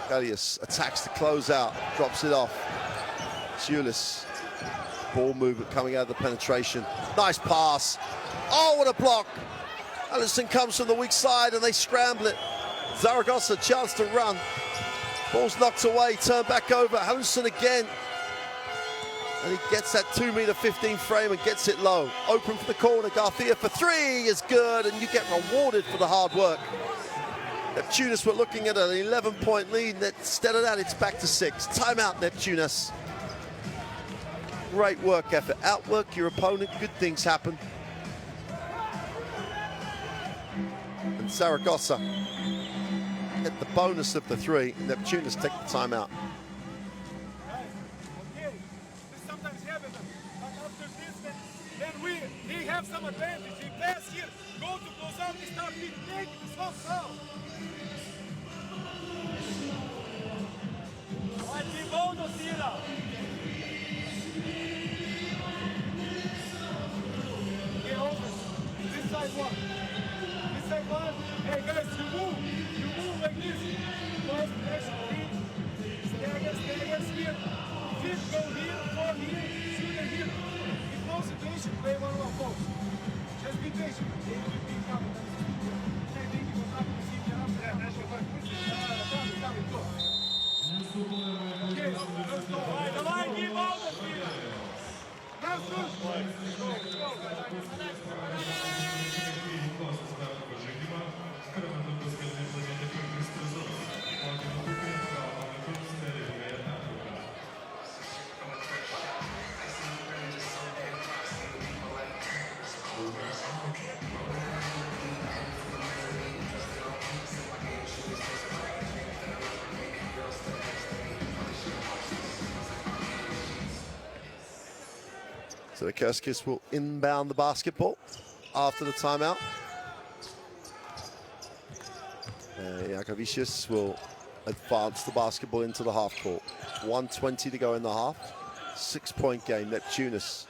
Galius attacks the closeout, drops it off. Masiulis. Ball movement coming out of the penetration. Nice pass. Oh, what a block. Alisson comes from the weak side and they scramble it. Zaragoza chance to run. Ball's knocked away, turned back over. Alisson again. And he gets that 2-meter-15 frame and gets it low. Open for the corner. Garcia for three is good, and you get rewarded for the hard work. Neptunas were looking at an 11-point lead. Instead of that, it's back to 6. Timeout, Neptunas. Great work effort. Outwork your opponent, good things happen. And Zaragoza get the bonus of the 3. Neptunas take the timeout. Okay, this sometimes happens, but after this, then we have some advantage. We pass here, go to close out, we start taking this whole foul. Vai de bom, Docila. This side one. This side one. Hey guys, you move like this. Close pressure, stagger here. Feet go here, fall here, shooter here. In no situation, play one-on-one. Just be patient. They will be coming. So the Kerskis will inbound the basketball after the timeout. Jakavicius will advance the basketball into the half court. 1:20 to go in the half. 6-point game, Neptunas.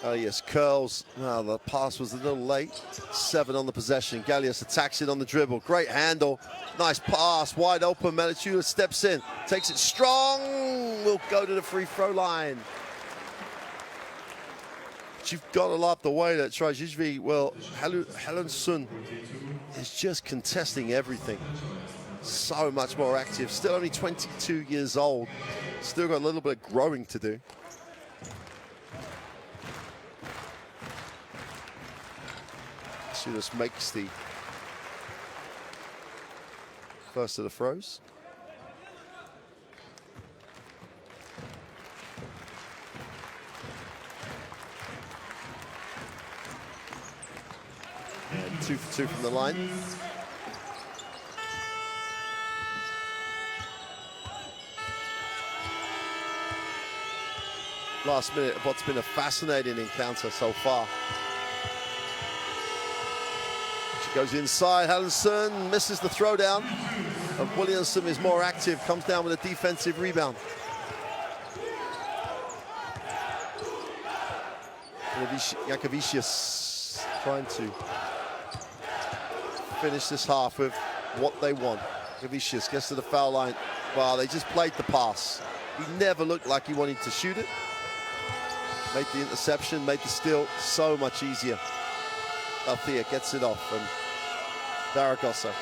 Oh yes, curls. Well, the pass was a little late. 7 on the possession. Gallius attacks it on the dribble. Great handle. Nice pass. Wide open. Neptunas steps in. Takes it strong. Will go to the free throw line. But you've got to love the way that Trajishvi, well, Helen Sun is just contesting everything. So much more active. Still only 22 years old. Still got a little bit of growing to do. She just makes the first of the throws. And 2 for 2 from the line. Last minute of what's been a fascinating encounter so far. She goes inside, Hallenson misses the throwdown. And Williamson is more active, comes down with a defensive rebound. Jakavicius trying to finish this half with what they want. Jakavicius gets to the foul line. Wow, they just played the pass. He never looked like he wanted to shoot it. Made the interception, made the steal so much easier. Althea gets it off, and Zaragoza.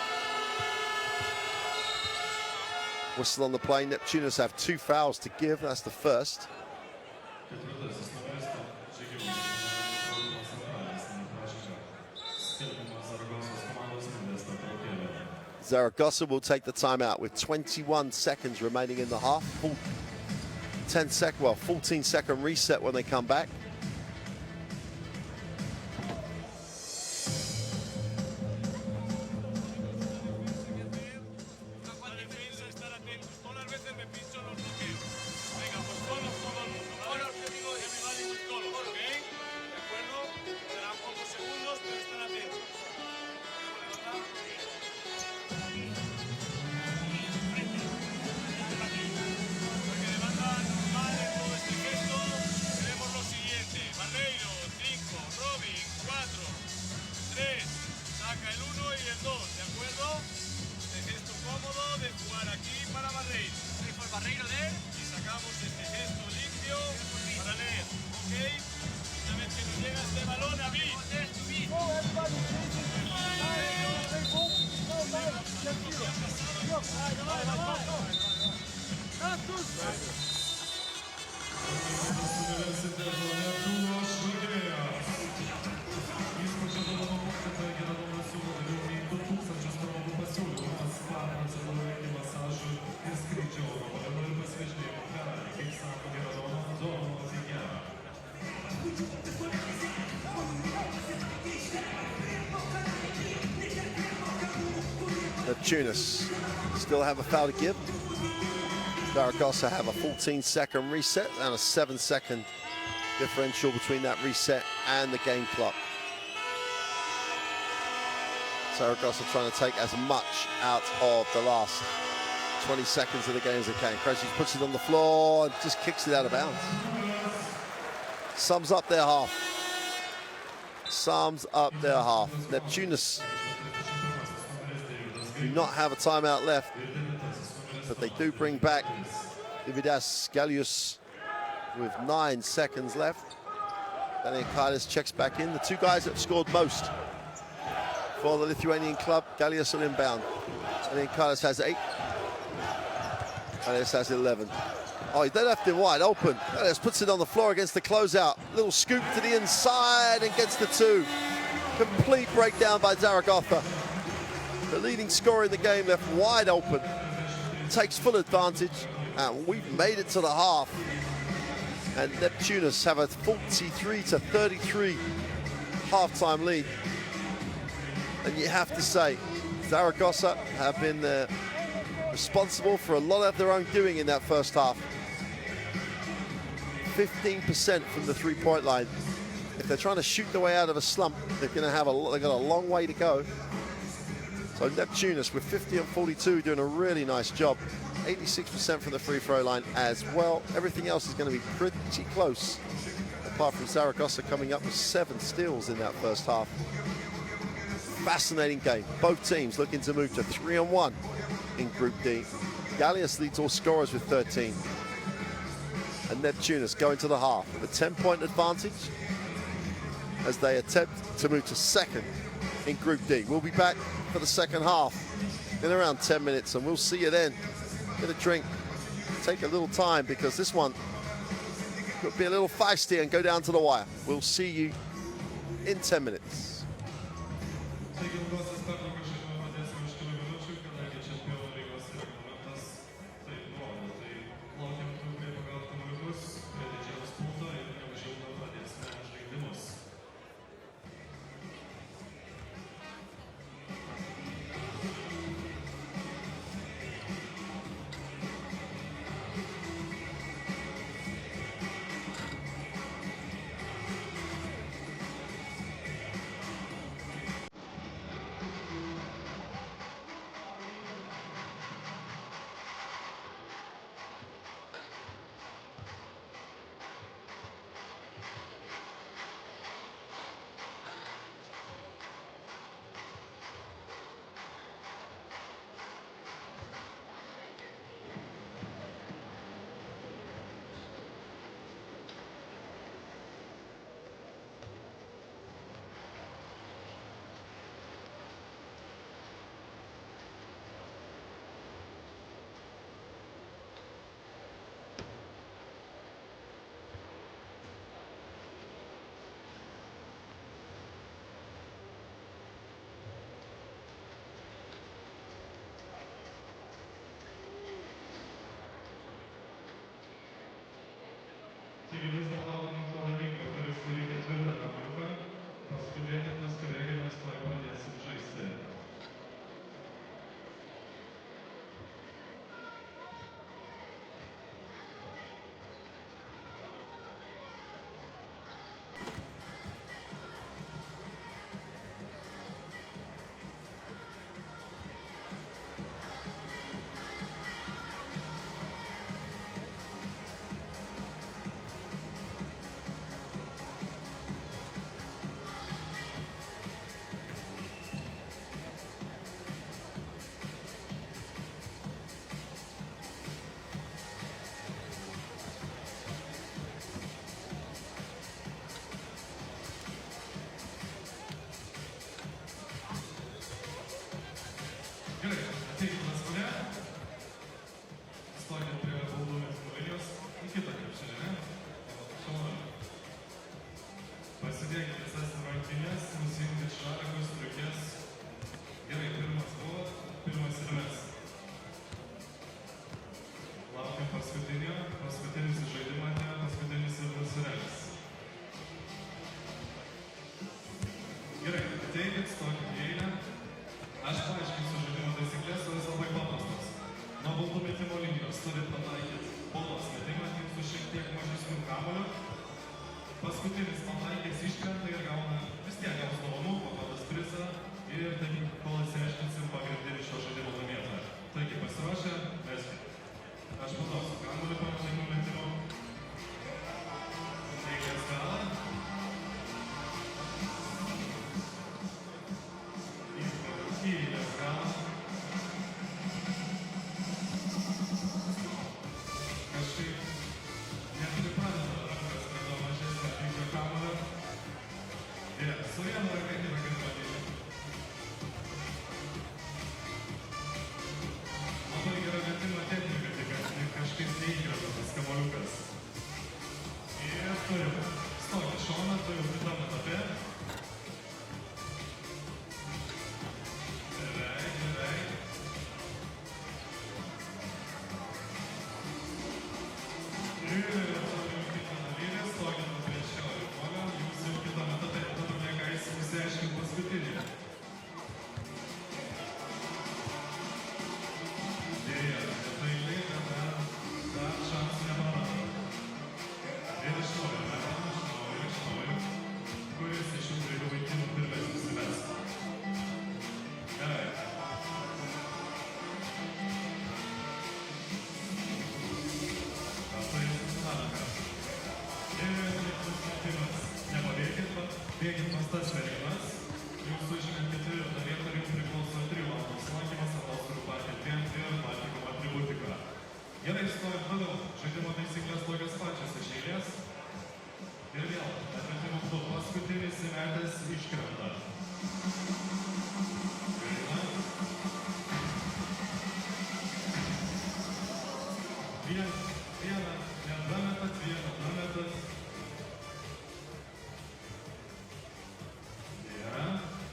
Whistle on the play. Neptunas have 2 fouls to give. That's the first. Zaragoza will take the timeout with 21 seconds remaining in the half. 14-second reset when they come back. Neptunas still have a foul to give. Zaragoza have a 14-second reset and a 7-second differential between that reset and the game clock. Zaragoza trying to take as much out of the last 20 seconds of the game as they can. Krejci puts it on the floor and just kicks it out of bounds. Sums up their half. Sums up their half. Neptunas do not have a timeout left, but they do bring back Ividas Gallius with 9 seconds left. Daniel Kaitis checks back in. The 2 guys that scored most for the Lithuanian club. Galias will inbound. And then Carlos has 8. Galias has 11. Oh, they left him wide open. Galias puts it on the floor against the closeout. Little scoop to the inside and gets the 2. Complete breakdown by Zaragoza. The leading scorer in the game left wide open. Takes full advantage. And we've made it to the half. And Neptunas have a 43-33 halftime lead. And you have to say, Zaragoza have been responsible for a lot of their own doing in that first half. 15% from the three-point line. If they're trying to shoot their way out of a slump, they're going to have they've got a long way to go. So Neptunas with 50 and 42 doing a really nice job. 86% from the free throw line as well. Everything else is going to be pretty close, apart from Zaragoza coming up with 7 steals in that first half. Fascinating game. Both teams looking to move to 3-1 in Group D. Galias leads all scorers with 13. And Neptunas going to the half with a 10-point advantage as they attempt to move to 2nd in Group D. We'll be back for the second half in around 10 minutes, and we'll see you then. Get a drink, take a little time, because this one could be a little feisty and go down to the wire. We'll see you in 10 minutes. Paskutinis pataikęs iškrenta ir gauna vis tiek gaus dovanų, pakodas prizą ir taigi kol išsiaiškinsim pagrindinį šio žaidimo laimėtoją. Taigi pasiruošę, mes aš padausiu kamuolį po žaidimo metimo. Teikęs galą. Įskylęs galą. Kažkaip nepripradeda rankas prie to mažesnio lygio kamuolio. Ir su vienu ranka kitą gali padėti. Turim stoti šoną, tai jau kitam etape. Gerai. Ir turim kitą dalyvę, stokime prie šiaurį polio, jūs jau kitam etape. Dabar negaisim išsiaiškinti paskutinį. Dėja, tai laimė, bet dar šansų nemanau. Ir iš naujo, kuris iš jų trijų vaikinų pirmesnis įves. Gerai. Tas tai susidarka. Ir laikus metimas. Nepabėgit, bėgit pas tas merginas. Jūs užimėt ketvirtą vietą ir jums priklauso 3 valandų apsilankymas atostogų partija 2 ir Baltikum atributika. Gerai, stovim toliau. Žaidimo taisyklės tokios pačios iš eilės. Ir vėl, atmetimo būdu paskutinis įmetęs iškrenta. Vieną, nedametat, vieną dametat.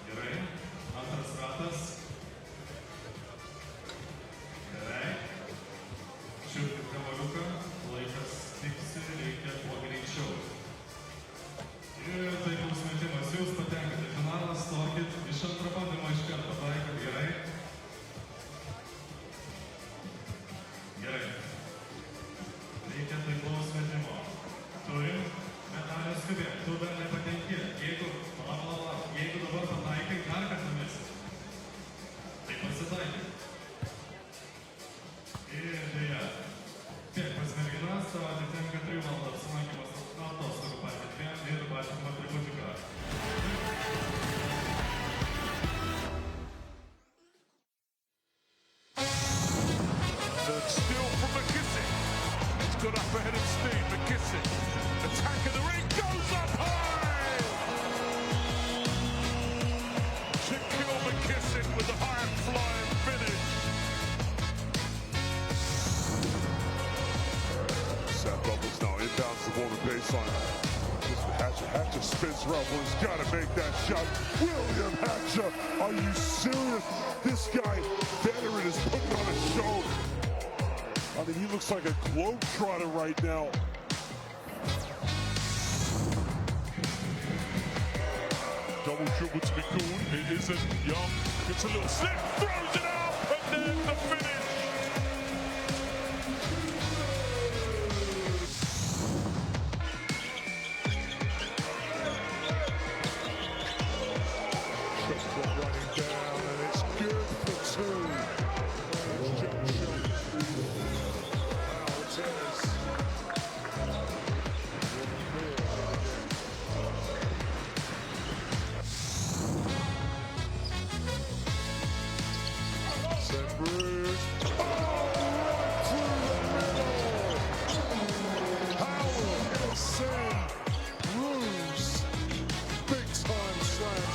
Gerai. Antras ratas. Gerai. Šiurkit kamaliuką. Laikas tiksi, reikia kuo greičiau. Ir tai bus metimas. Jūs patenkate į finalą, stokit. Iš antro bandymo iš karto taikat. Gerai. Reikia taiklaus metimo. Turim. Metalio skubėk. Tu dar nepatenki. Jeigu dabar pataikai, dar kartą mesi. Tai pasitaikai. Ir dėja. Tiek pas merginas, tavo atitenka 3 valandų apsilankymas atostogų partija 2 ir Baltikum atributika. Still from McKissick. He's got up ahead of speed. McKissick. Attack of the ring goes up high. To kill McKissick with a high flying finish. Sam Bubbles now inbounds the ball to baseline. Hatcher spins around, but he's got to make that shot. William Hatcher, are you serious? This guy, veteran, is putting on a show. I mean, he looks like a globetrotter right now. Double dribble to McCool. It isn't Young. Gets a little slip, throws it out, and then the finish. Running down, and it's good for 2. Jump shot.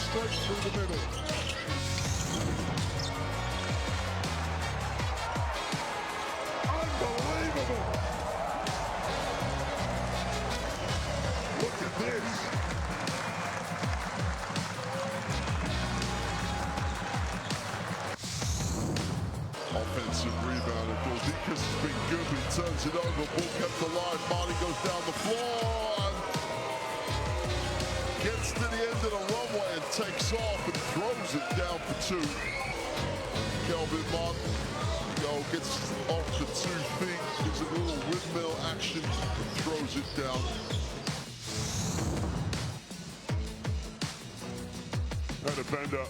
Straight through the middle. Unbelievable. Look at this. Offensive rebound. Gordikas has been good, but he turns it over. Ball kept alive. Marley goes down the floor and gets to the end of the runway and takes off and throws it down for 2. Kelvin Martin gets off the 2 feet, gives a little windmill action and throws it down. And a bender.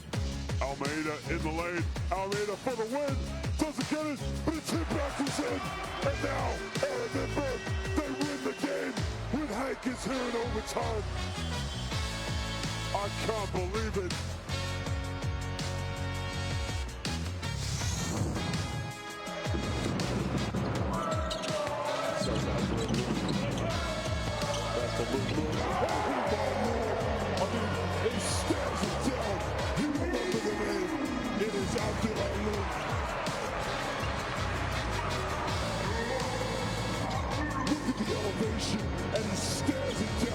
Almeida in the lane. Almeida for the win. Doesn't get it, but it's hit backwards in. And now, remember, they win the game when Hank is here in overtime. I can't believe it. That's the move. I mean, he stares it down. You remember the name. It is Abdullah. Look at the elevation, and he stares it down.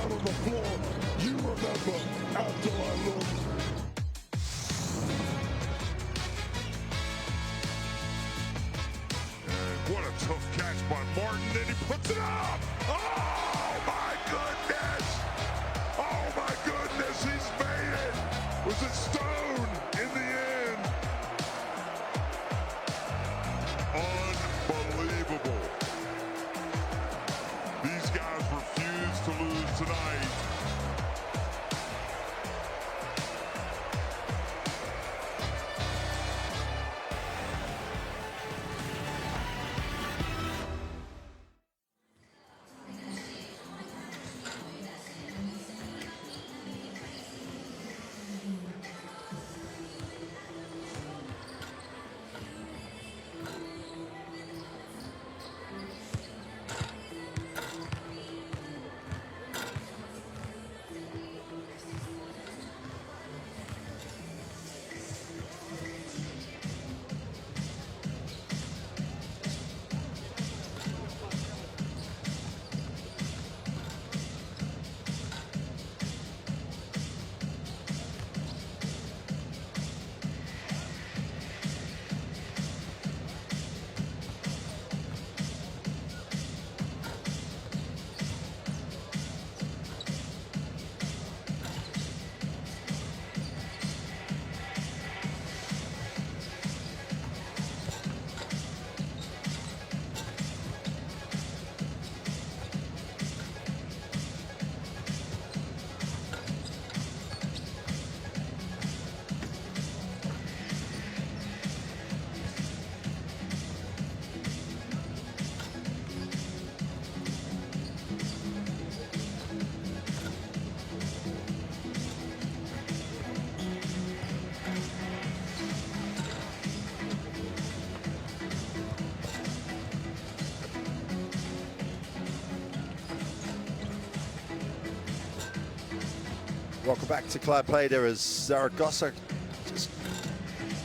Welcome back to Klaipeda as Zaragoza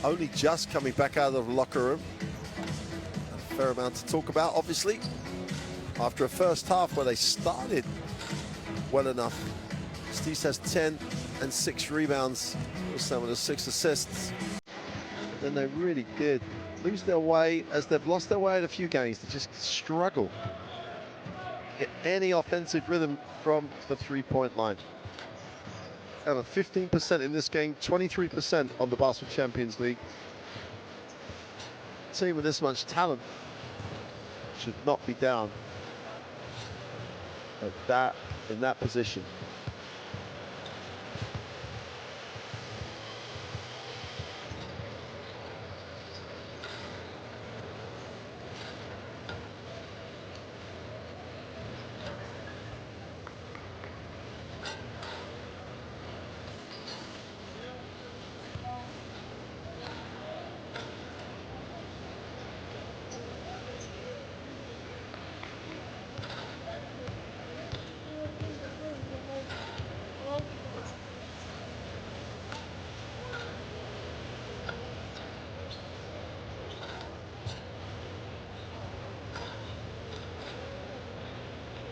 only just coming back out of the locker room. A fair amount to talk about, obviously, after a first half where they started well enough. Steve has 10 and 6 rebounds, some of the 6 assists. But then they really did lose their way, as they've lost their way in a few games. They just struggle get any offensive rhythm from the three-point line. And a 15% in this game, 23% on the Basketball Champions League. A team with this much talent should not be down at that, in that position.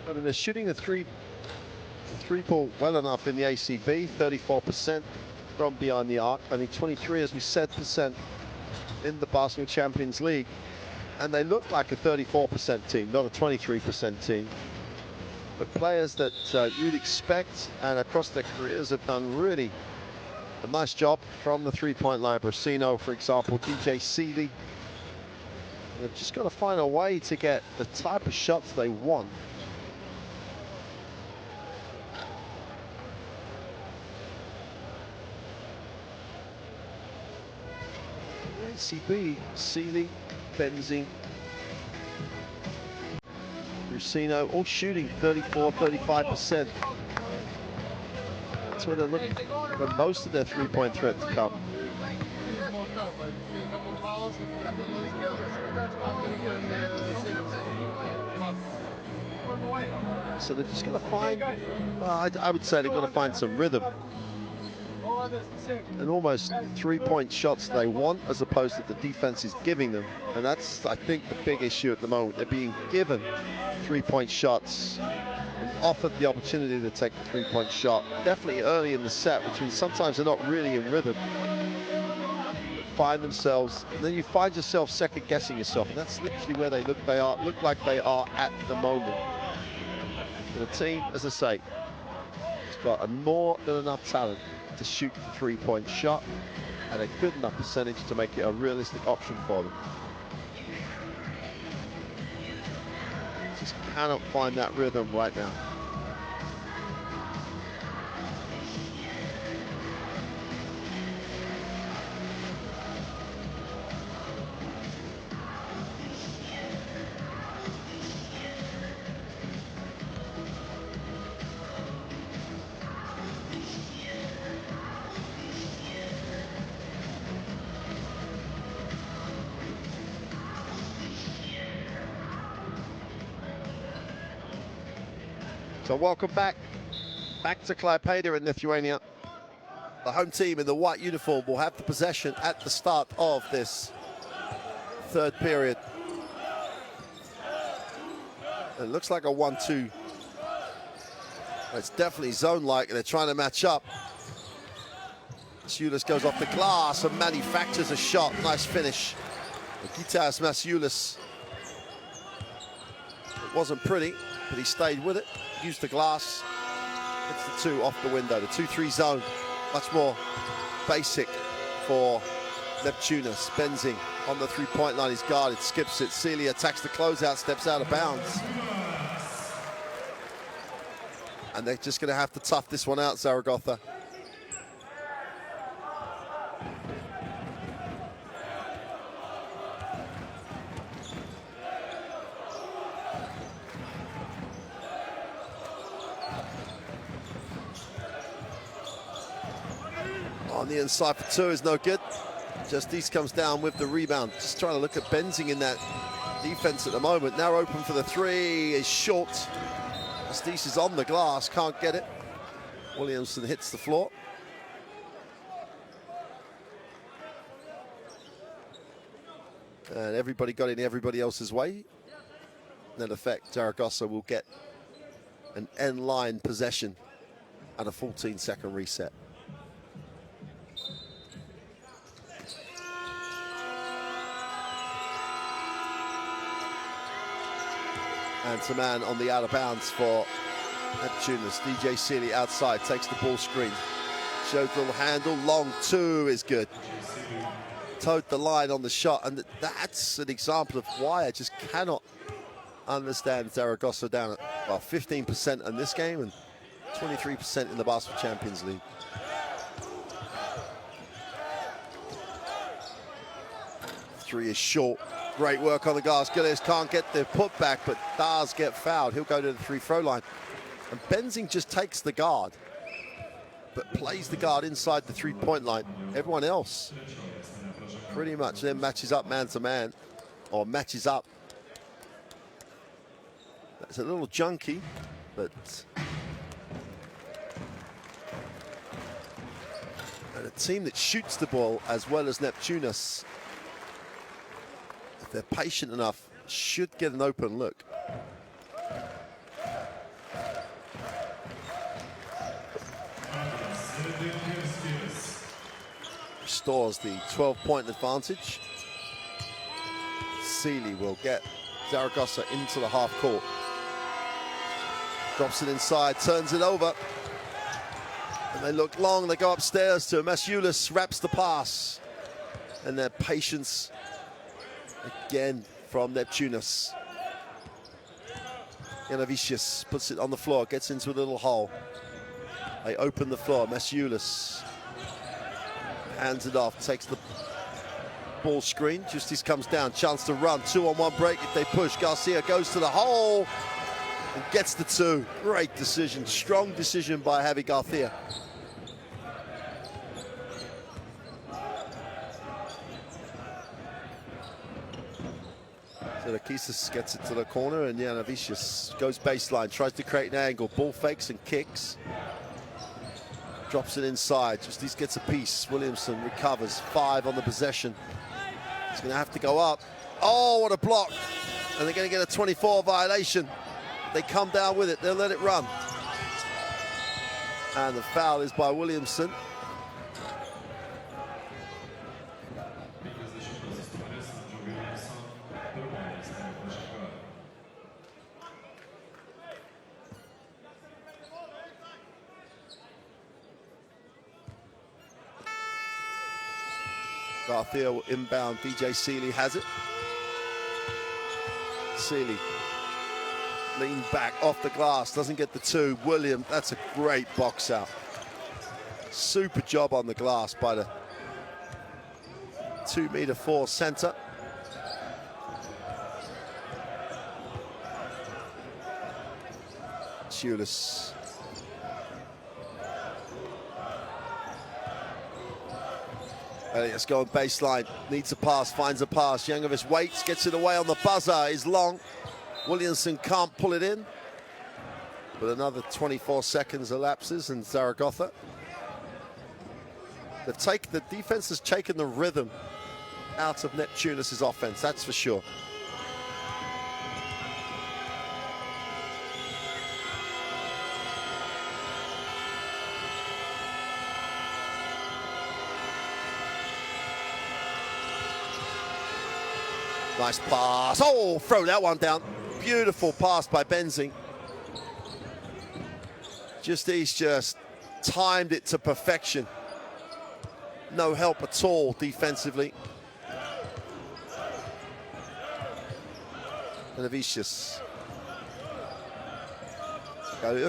I mean, they're shooting the three ball well enough in the ACB, 34% from behind the arc, only 23, as we said, percent in the Basketball Champions League, and they look like a 34% team, not a 23% team. But players that you'd expect and across their careers have done really a nice job from the three-point line. Brasino, for example, DJ Seeley. They've just got to find a way to get the type of shots they want. CB, Seeley, Benzing, Brasino, all shooting 34, 35%. That's where they're looking for most of their three-point threat to come. So they're just going to find, I would say they're going to find some rhythm. And almost three-point shots they want, as opposed to the defense is giving them. And that's, I think, the big issue at the moment. They're being given three-point shots and offered the opportunity to take the three-point shot, definitely early in the set, which means sometimes they're not really in rhythm. But find themselves, and then you find yourself second-guessing yourself, and that's literally where they look like they are at the moment. And the team, as I say, has got a more than enough talent to shoot the three-point shot and a good enough percentage to make it a realistic option for them. Just cannot find that rhythm right now. So welcome back to Klaipeda in Lithuania. The home team in the white uniform will have the possession at the start of this third period. It looks like a 1-2. It's definitely zone-like, and they're trying to match up. Masiulis goes off the glass and manufactures a shot. Nice finish. Gitas Masiulis. It wasn't pretty, but he stayed with it. Used the glass, hits the 2 off the window. The 2-3 zone, much more basic for Neptunas. Benzing on the three-point line, he's guarded, skips it. Seeley attacks the closeout, steps out of bounds. And they're just going to have to tough this one out, Zaragoza. On the inside for 2 is no good. Justice comes down with the rebound. Just trying to look at Benzing in that defense at the moment. Now open for the 3 is short. Justice is on the glass, can't get it. Williamson hits the floor. And everybody got in everybody else's way. In effect, Zaragoza will get an end line possession and a 14-second reset. And to man on the out of bounds for Neptunas. DJ Sealy outside, takes the ball screen. Shows the little handle, long two is good. Towed the line on the shot, and that's an example of why I just cannot understand Zaragoza down at, well, 15% in this game and 23% in the Basketball Champions League. Three is short. Great work on the glass. Gillis can't get the putback, but does get fouled. He'll go to the free throw line. And Benzing just takes the guard, but plays the guard inside the three-point line. Everyone else pretty much then matches up man to man, or matches up. That's a little junky, but and a team that shoots the ball as well as Neptunas, if they're patient enough, should get an open look. Restores the 12-point advantage. Sealy will get Zaragoza into the half court. Drops it inside, turns it over. And they look long, they go upstairs to Masiulis, wraps the pass. And their patience again from Neptunas. Yanavicius puts it on the floor, gets into a little hole. They open the floor, Masiulis hands it off, takes the ball screen. Justice comes down, chance to run, 2-on-1 break if they push. Garcia goes to the hole and gets the two. Great decision, strong decision by Javi Garcia. So Lakisis gets it to the corner, and Yanavicius goes baseline, tries to create an angle, ball fakes and kicks. Drops it inside, Justice gets a piece. Williamson recovers, 5 on the possession. He's gonna have to go up. Oh, what a block. And they're gonna get a 24 violation. They come down with it, they'll let it run. And the foul is by Williamson. Garcia will inbound, DJ Sealy has it. Sealy lean back off the glass, doesn't get the two. William, that's a great box out. Super job on the glass by the 2'4" center. Tulis. Elliot's going baseline, needs a pass, finds a pass. Yankovic waits, gets it away on the buzzer, is long. Williamson can't pull it in. But another 24 seconds elapses, and Zaragoza. The defense has taken the rhythm out of Neptunas' offense, that's for sure. Nice pass. Oh, throw that one down. Beautiful pass by Benzing. Justice just timed it to perfection. No help at all defensively. And Avicius.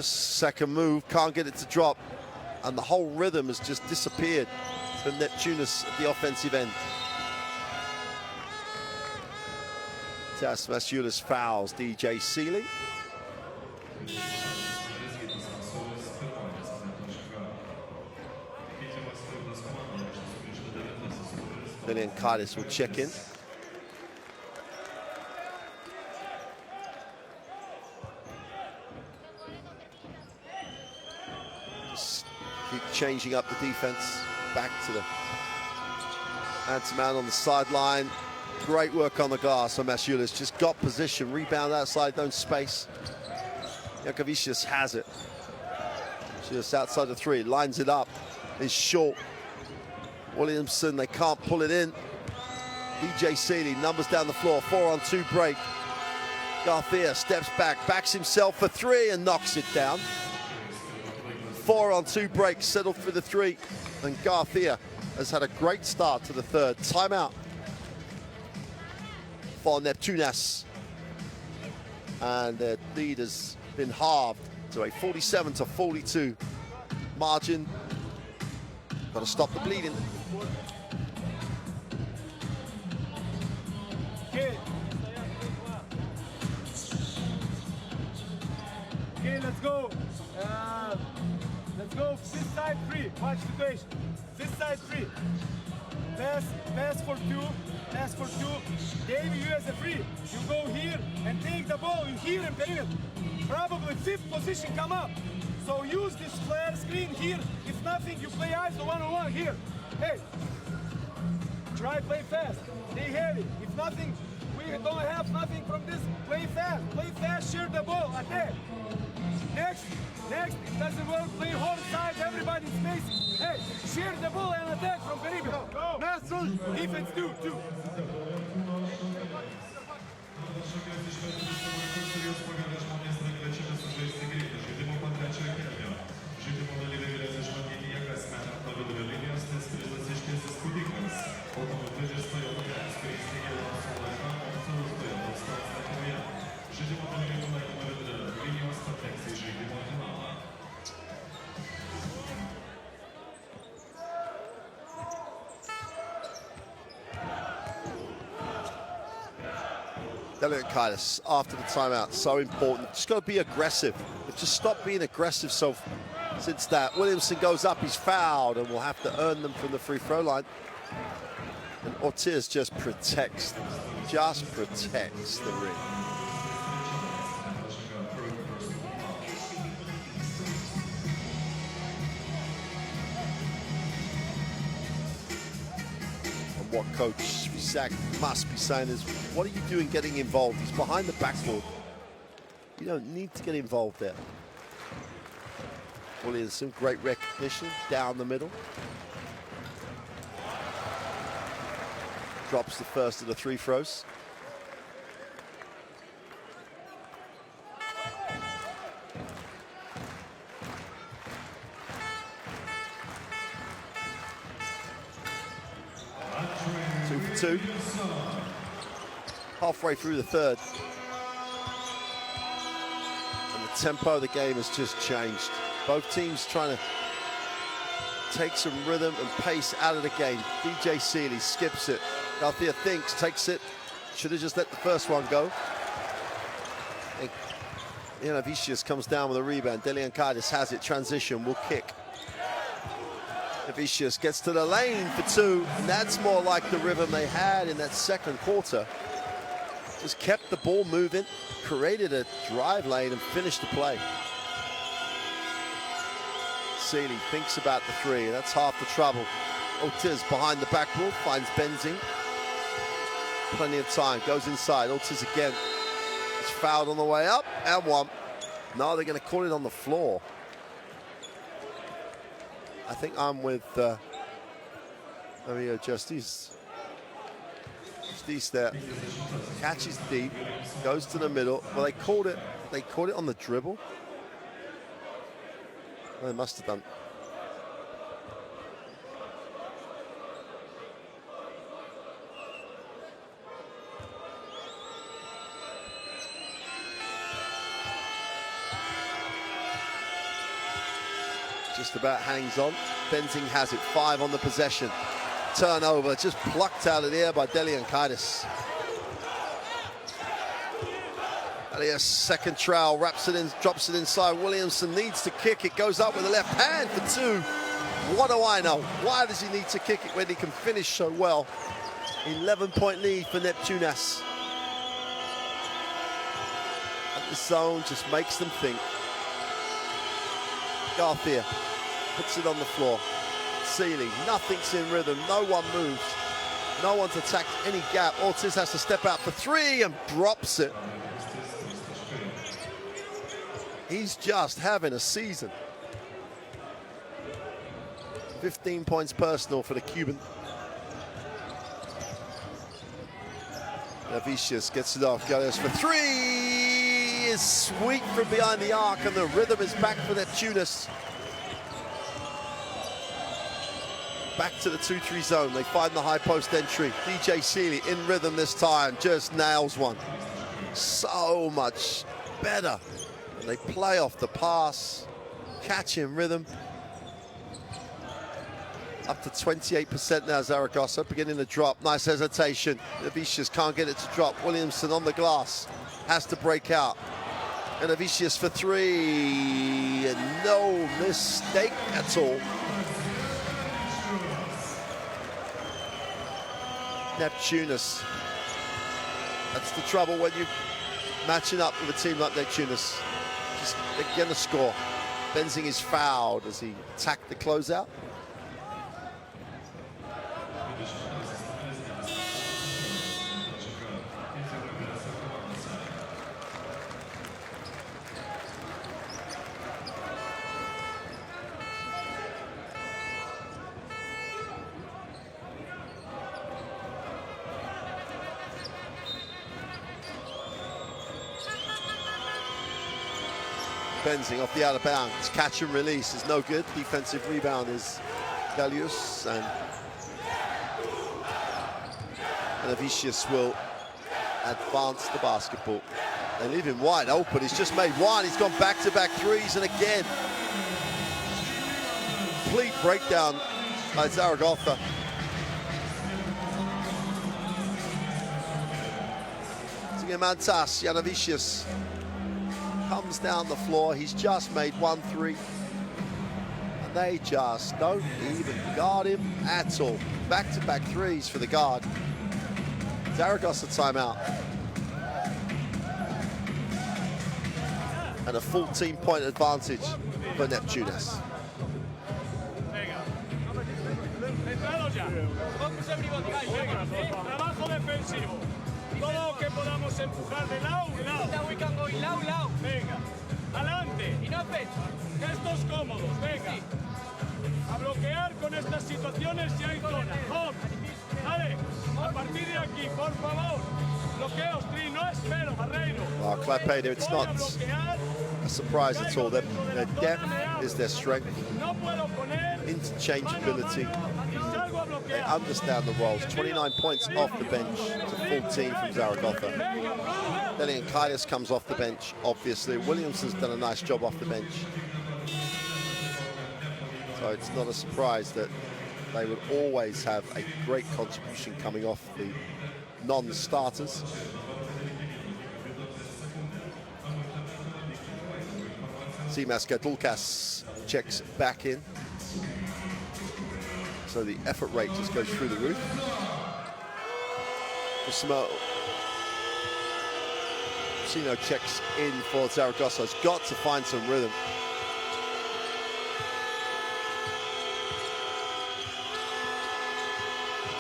Second move, can't get it to drop. And the whole rhythm has just disappeared from Neptunas at the offensive end. Masiulis fouls DJ Sealy. Lilian Kaitis will check in. Keep changing up the defense. Back to the man on the sideline. Great work on the glass on Masiulis. Just got position, rebound outside, don't space. Jakavicius has it. Just outside the three, lines it up. Is short. Williamson, they can't pull it in. DJ Seeley, numbers down the floor, 4-on-2 break. Garcia steps back, backs himself for three and knocks it down. 4-on-2 break, settled for the three. And Garcia has had a great start to the third. Timeout for Neptunas. And their lead has been halved to a 47-42 margin. Got to stop the bleeding. Okay, let's go. Let's go. This side free. Watch situation. This side free. Pass for two. Pass for two. Davey, you as a free. You go here and take the ball. You here and perimeter. Probably fifth position come up. So use this flare screen here. If nothing, you play ISO one-on-one here. Hey, try play fast. Stay heavy. If nothing, we don't have nothing from this. Play fast, share the ball, attack. Next, it doesn't work, play whole side, everybody space. Hey, share the ball and attack from perimeter. Go. Defense, two. Deliankaitis after the timeout, so important. Just got to be aggressive. Just stop being aggressive. So since that, Williamson goes up, he's fouled, and will have to earn them from the free throw line. And Ortiz just protects the ring. What Coach Spisak must be saying is, what are you doing getting involved? He's behind the backboard. You don't need to get involved there. Williamson, great recognition, down the middle. Drops the first of the three throws. Two. Halfway through the third. And the tempo of the game has just changed. Both teams trying to take some rhythm and pace out of the game. DJ Seeley skips it. Garcia thinks, takes it. Should have just let the first one go. Vicius comes down with a rebound. Deliankaitis has it, transition, will kick. Vicius gets to the lane for two, and that's more like the rhythm they had in that second quarter. Just kept the ball moving, created a drive lane, and finished the play. Seeley thinks about the three, and that's half the trouble. Ortiz behind the backboard, finds Benzing. Plenty of time, goes inside. Ortiz again. He's fouled on the way up, and one. No, they're going to call it on the floor. I think I'm with Justice. Justice there. Catches deep, goes to the middle. Well, they called it on the dribble. Well, they must have done. Just about hangs on. Benzing has it, 5 on the possession. Turnover, just plucked out of the air by Deliankaitis. Elias, second trowel, wraps it in, drops it inside. Williamson needs to kick it, goes up with the left hand for two. What do I know? Why does he need to kick it when he can finish so well? 11-point lead for Neptunas. And the zone just makes them think. Garcia puts it on the floor. Sealy, nothing's in rhythm, no one moves. No one's attacked any gap. Ortiz has to step out for three and drops it. He's just having a season. 15 points personal for the Cuban. Navicius gets it off. Galeos for three is sweet from behind the arc, and the rhythm is back for Neptunas. Back to the 2-3 zone. They find the high post entry. DJ Sealy in rhythm this time, just nails one. So much better. And they play off the pass, catch in rhythm. Up to 28% now, Zaragoza, beginning to drop. Nice hesitation. Navicius can't get it to drop. Williamson on the glass, has to break out. And Navicius for three, and no mistake at all. Neptunas. That's the trouble when you're matching up with a team like Neptunas. Just again a score. Benzing is fouled as he attacked the closeout. Benzing off the out of bounds. Catch and release is no good. Defensive rebound is Galeos, and Navicius will advance the basketball. They leave him wide open. He's just made one. He's gone back-to-back threes, and again, complete breakdown by Zaragoza. Mantas, Janavicius comes down the floor. He's just made 1-3. And they just don't even guard him at all. Back-to-back threes for the guard. Zaragoza timeout. And a 14-point advantage for Neptunas. Todo lo que podamos empujar de lado. Venga, adelante. Gestos cómodos, venga. A bloquear con estas situaciones si hay zona. Vale, a partir de aquí, por favor. Bloqueos, Tri, no espero, Barreiro. Well, Klaipeda, it's not a surprise at all. Their depth is their strength. Interchangeability. They understand the roles. 29 points off the bench to 14 from Zaragoza. Delian Kaitis comes off the bench, obviously. Williamson's done a nice job off the bench. So it's not a surprise that they would always have a great contribution coming off the non-starters. Simas Gadulkas checks back in. So the effort rate just goes through the roof. Sino checks in for Zaragoza. Has got to find some rhythm.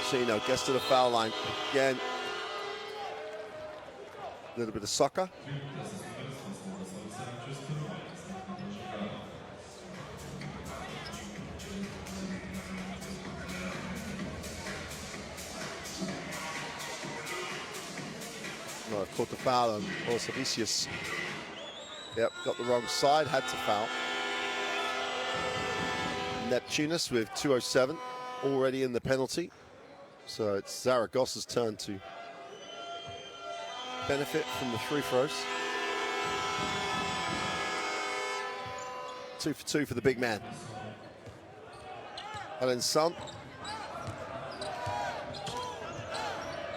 Sino gets to the foul line. Again, a little bit of soccer. No, caught the foul on Orsavicius. Yep, got the wrong side, had to foul. Neptunas with 2:07 already in the penalty. So it's Zaragoza's turn to benefit from the free throws. 2 for 2 for the big man. Alenson.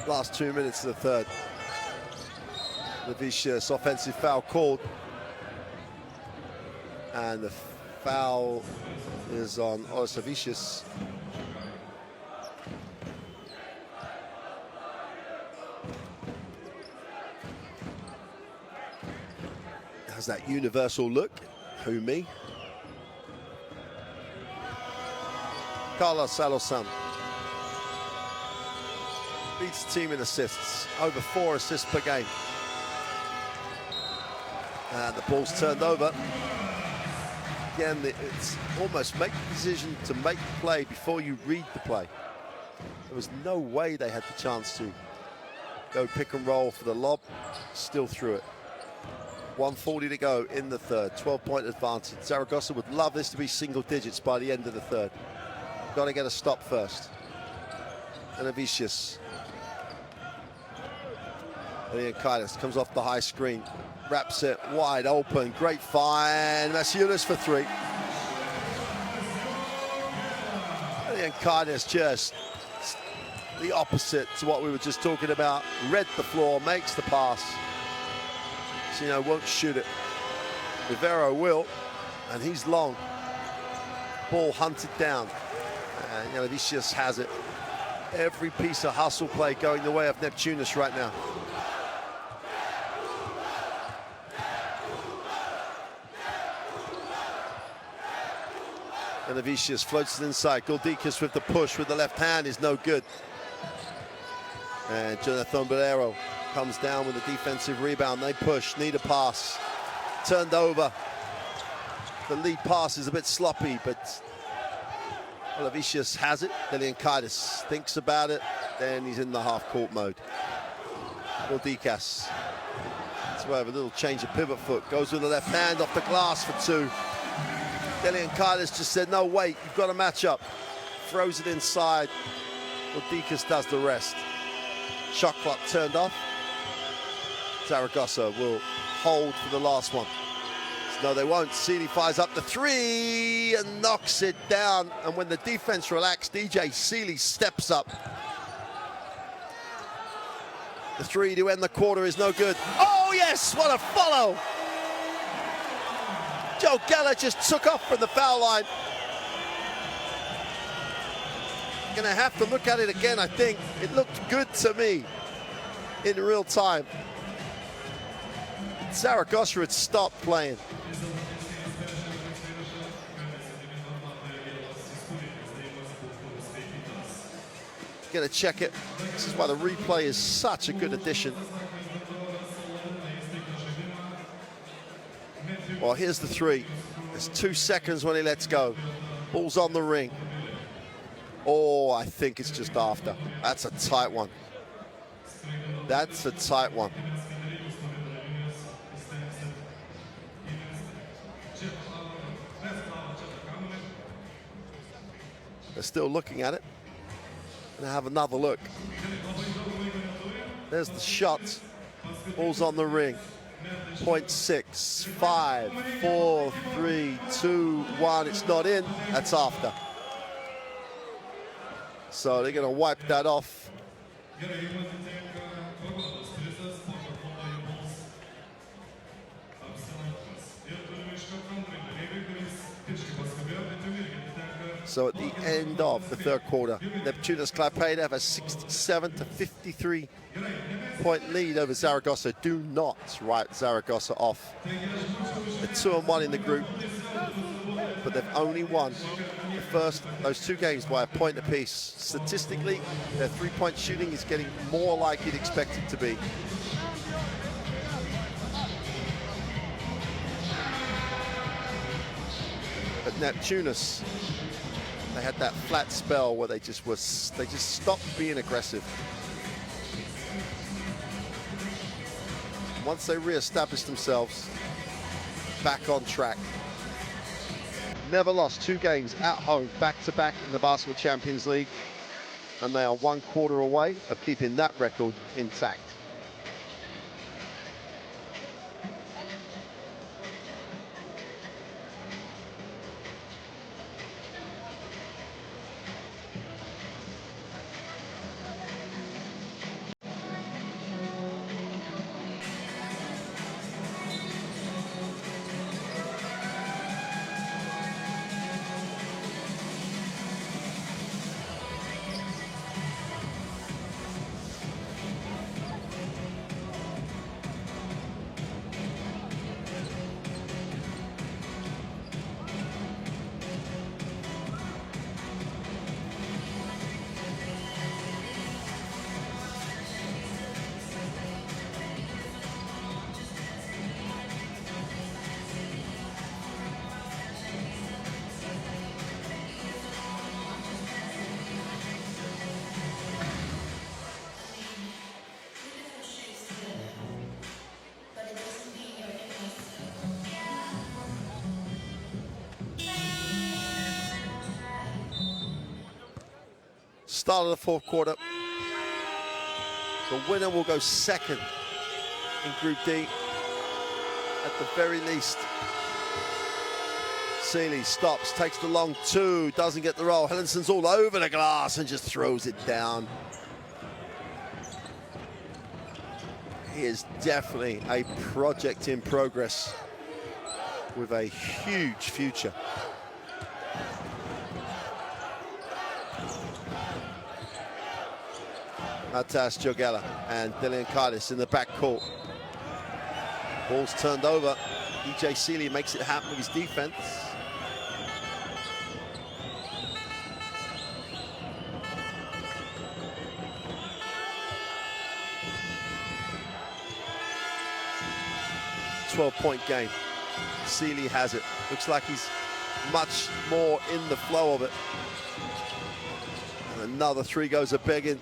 Last 2 minutes of the third. The vicious offensive foul called. And the foul is on Orsavicius. Has that universal look. Who me? Carlos Alosan leads the team in assists, over 4 assists per game. And the ball's turned over. Again, it's almost make the decision to make the play before you read the play. There was no way they had the chance to go pick and roll for the lob, still threw it. 1:40 to go in the third, 12-point advantage. Zaragoza would love this to be single digits by the end of the third. Got to get a stop first. And Avicius. Eliankaitis comes off the high screen, wraps it wide open, great find. Masiulis for 3. Eliankaitis just the opposite to what we were just talking about. Read the floor, makes the pass. So, won't shoot it. Rivero will, and he's long. Ball hunted down. And Avicius has it. Every piece of hustle play going the way of Neptunas right now. And Avicius floats it inside. Goldikas with the push with the left hand is no good. And Jonathan Bolero comes down with a defensive rebound. They push, need a pass. Turned over. The lead pass is a bit sloppy, but Avicius has it. Eliankaitis thinks about it. Then he's in the half-court mode. Goldikas. So we have a little change of pivot foot. Goes with the left hand off the glass for 2. Eliankaitis just said, no, wait, you've got to match up. Throws it inside. Goldikas does the rest. Shot clock turned off. Zaragoza will hold for the last one. No, they won't. Seeley fires up the 3 and knocks it down. And when the defense relaxed, DJ Seeley steps up. The 3 to end the quarter is no good. Oh, yes, what a follow. Joe Geller just took off from the foul line. Gonna have to look at it again, I think. It looked good to me in real time. Zaragoza had stopped playing. Gonna check it. This is why the replay is such a good addition. Well, here's the 3. There's 2 seconds when he lets go. Ball's on the ring. Oh, I think it's just after. That's a tight one. That's a tight one. They're still looking at it. Gonna have another look. There's the shot. Ball's on the ring. 0.6, 5, 4, 3, 2, 1. It's not in. That's after. So they're going to wipe that off. So at the end of the third quarter, Neptunas Klaipeda have a 67 to 53 point lead over Zaragoza. Do not write Zaragoza off. They're 2-1 in the group, but they've only won those 2 games by a point apiece. Statistically, their 3-point shooting is getting more like you'd expect it to be. But Neptunas, they had that flat spell where they just stopped being aggressive. Once they re-established themselves, back on track. Never lost 2 games at home, back-to-back in the Basketball Champions League. And they are 1 quarter away of keeping that record intact. Start of the fourth quarter. The winner will go second in Group D, at the very least. Seeley stops, takes the long two, doesn't get the roll. Hellenson's all over the glass and just throws it down. He is definitely a project in progress with a huge future. Matas Jogela and Dylan Cardis in the backcourt. Ball's turned over. EJ Seeley makes it happen with his defense. .12 game. Seeley has it. Looks like he's much more in the flow of it. And another three goes a begging.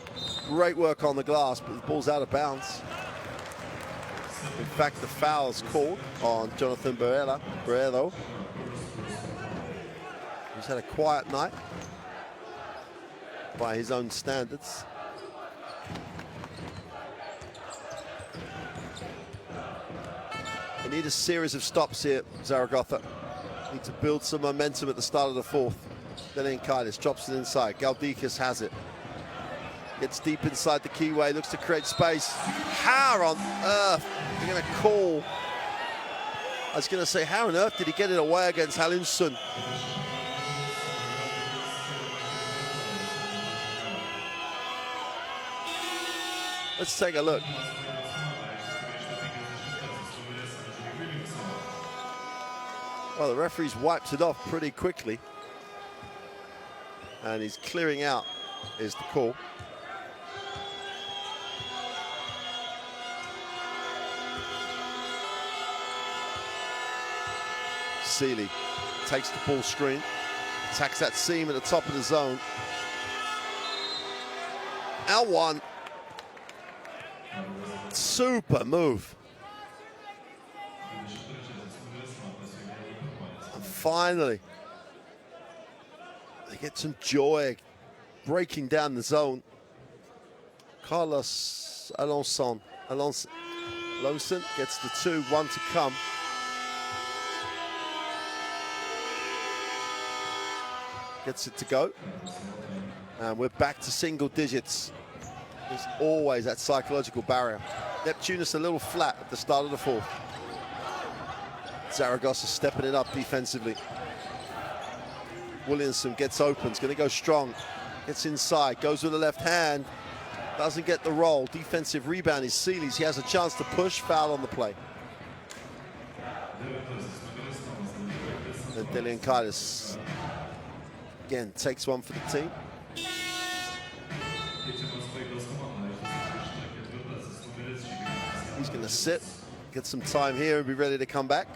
Great work on the glass, but the ball's out of bounds. In fact, the foul's called on Jonathan Barredo. He's had a quiet night by his own standards. They need a series of stops here, Zaragoza. Need to build some momentum at the start of the fourth. Delian Kaitis drops it inside. Galdikas has it. Gets deep inside the keyway, looks to create space. How on earth are you going to call? I was going to say, how on earth did he get it away against Hallundsson? Let's take a look. Well, the referee's wiped it off pretty quickly. And he's clearing out is the call. Seeley takes the ball screen, attacks that seam at the top of the zone. L1. Super move. And finally, they get some joy breaking down the zone. Carlos Alonso gets the 2, 1 to come. Gets it to go. And we're back to single digits. There's always that psychological barrier. Neptunas a little flat at the start of the fourth. Zaragoza stepping it up defensively. Williamson gets open, he's going to go strong. Gets inside, goes with the left hand. Doesn't get the roll. Defensive rebound is Seeley's. He has a chance to push, foul on the play. And Delian Kaitis again takes one for the team. He's going to sit, get some time here and be ready to come back.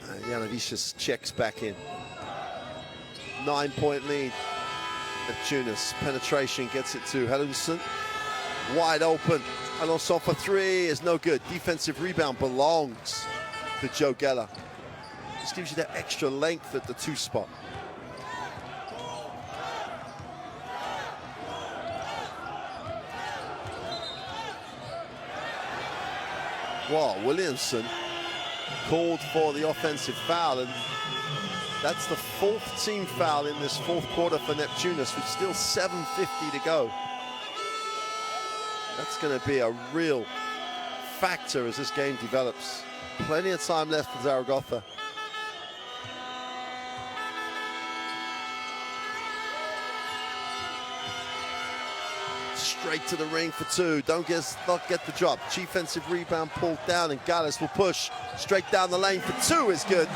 And Yanavicius checks back in. 9-point lead. Neptunas, penetration gets it to Hellungsson. Wide open. Alonso for three is no good. Defensive rebound belongs to Joe Geller. Just gives you that extra length at the 2 spot. Wow, Williamson called for the offensive foul, and that's the 4th team foul in this 4th quarter for Neptunas, with still 7:50 to go. That's going to be a real factor as this game develops. Plenty of time left for Zaragoza. Straight to the ring for 2. Not get the drop. Defensive rebound pulled down, and Gallus will push straight down the lane for 2 is good.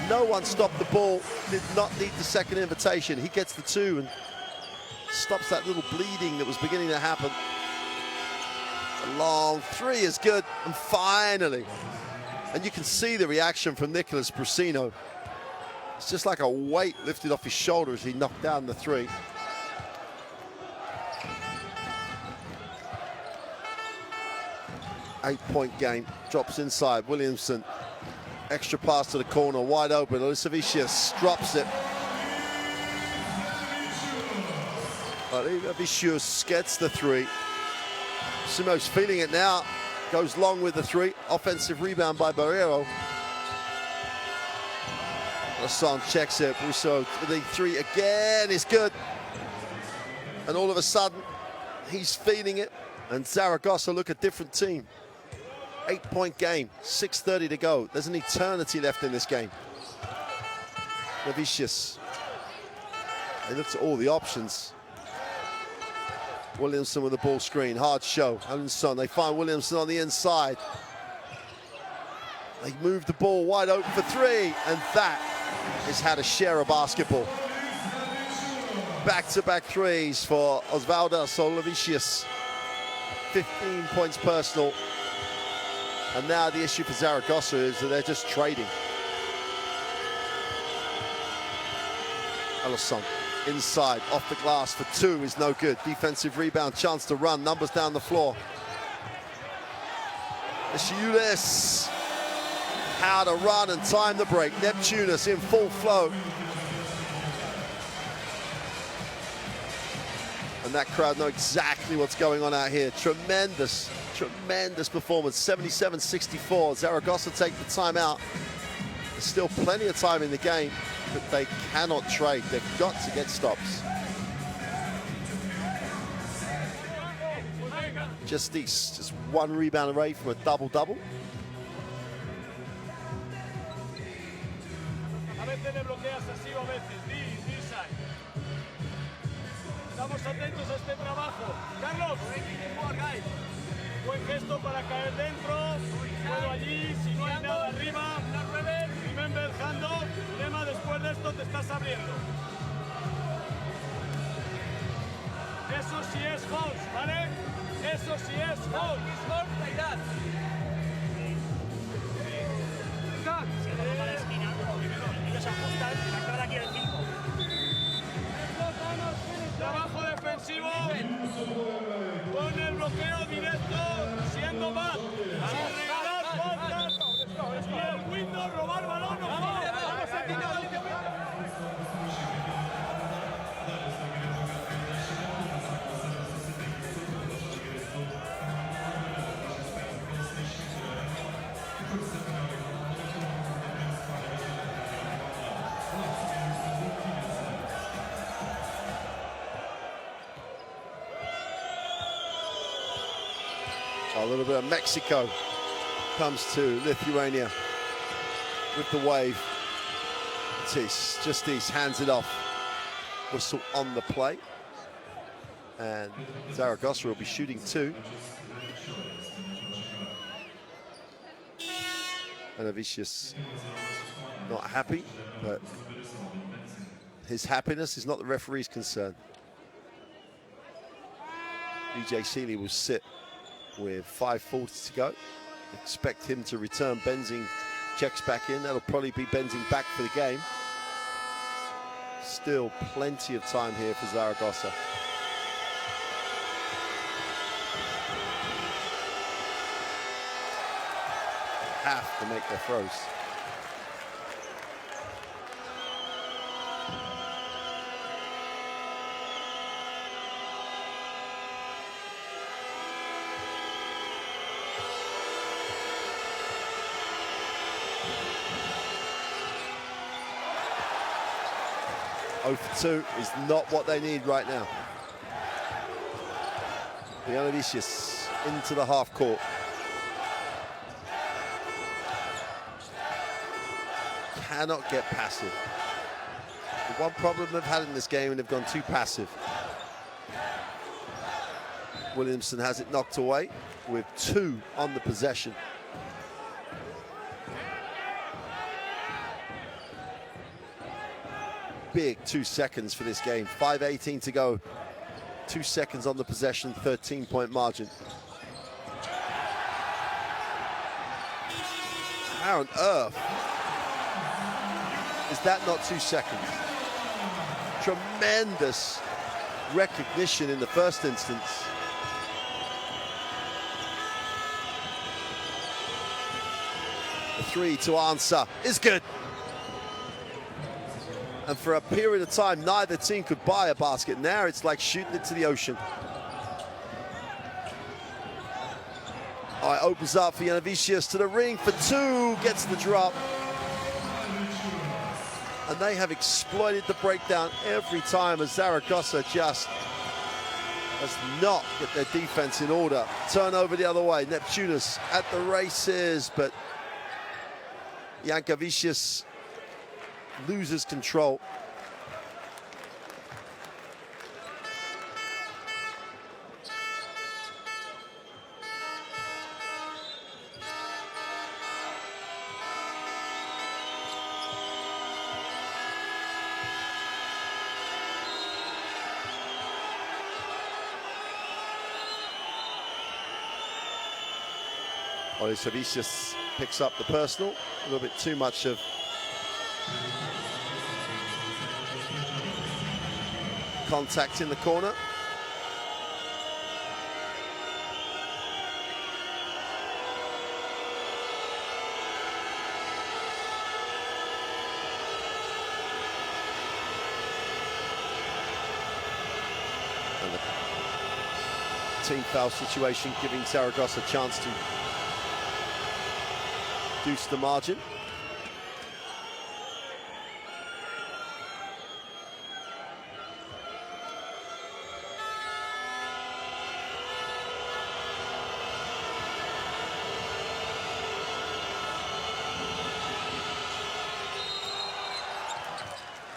No one stopped the ball. Did not need the second invitation. He gets the 2 and stops that little bleeding that was beginning to happen. A long 3 is good, and finally, and you can see the reaction from Nicholas Brusino. It's just like a weight lifted off his shoulder as he knocked down the 3. Eight-point game, drops inside. Williamson, extra pass to the corner, wide open. Olisavicius drops it. Vicious gets the three. Simo's feeling it now. Goes long with the three. Offensive rebound by Barrero. Lasson checks it. Russo, the three again is good. And all of a sudden, he's feeling it. And Zaragoza look a different team. 8-point game, 6:30 to go. There's an eternity left in this game. Novicius. He looks at all the options. Williamson with the ball screen, hard show. Allenson, they find Williamson on the inside. They move the ball wide open for three, and that is how to share a basketball. Back-to-back threes for Osvaldo Solovicius. 15 points personal. And now the issue for Zaragoza is that they're just trading. Allenson. Inside, off the glass for two is no good. Defensive rebound, chance to run, numbers down the floor. Shiulis, how to run and time the break. Neptunas in full flow. And that crowd know exactly what's going on out here. Tremendous, tremendous performance. 77-64, Zaragoza take the timeout. There's still plenty of time in the game, but they cannot trade. They've got to get stops. Just one rebound away from a double-double. Estamos atentos a este trabajo. Carlos, buen gesto para caer dentro. Todo allí, si no hay nada arriba. Remember, handoff. Lema, después de esto te estás abriendo. Eso sí es house, ¿vale? Eso sí es house. Ellos ajustan, se acaba aquí el 5. Trabajo defensivo con el bloqueo directo, siendo más, sin regalar faltas y el window robar balón. A little bit of Mexico comes to Lithuania with the wave. Justice hands it off. Whistle on the play. And Zaragoza will be shooting two. And Avicius not happy, but his happiness is not the referee's concern. DJ Seeley will sit with 5:40 to go. Expect him to return. Benzing checks back in. That'll probably be Benzing back for the game. Still plenty of time here for Zaragoza. Have to make their throws. For 2 is not what they need right now. Leonidicius into the half court. Cannot get passive. The one problem they've had in this game, and they've gone too passive. Williamson has it knocked away with 2 on the possession. Big 2 seconds for this game. 5:18 to go. 2 seconds on the possession, 13-point margin. How on earth is that not 2 seconds? Tremendous recognition in the first instance. The 3 to answer is good. And for a period of time, neither team could buy a basket. Now it's like shooting it to the ocean. All right, opens up for Janavicius to the ring for two, gets the drop. And they have exploited the breakdown every time, as Zaragoza just does not get their defense in order. Turnover the other way. Neptunas at the races, but Janavicius loses control. Janavicius picks up the personal. A little bit too much of contact in the corner. And the team foul situation giving Zaragoza a chance to reduce the margin.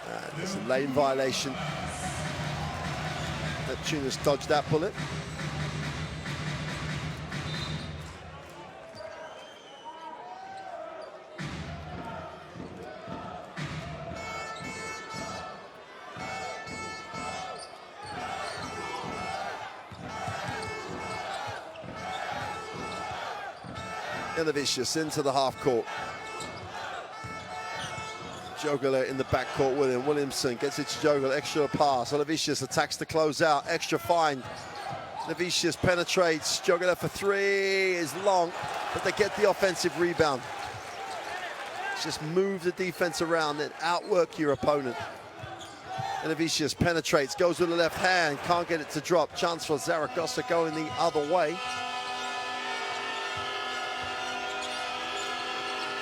And there's a lane violation. Neptunas dodged that bullet. Janavicius into the half court. Jogler in the backcourt with him. Williamson gets it to Jogler, extra pass. Janavicius attacks the closeout, extra find. Janavicius penetrates. Jogler for three is long, but they get the offensive rebound. Just move the defense around and outwork your opponent. Janavicius penetrates, goes with the left hand, can't get it to drop. Chance for Zaragoza going the other way.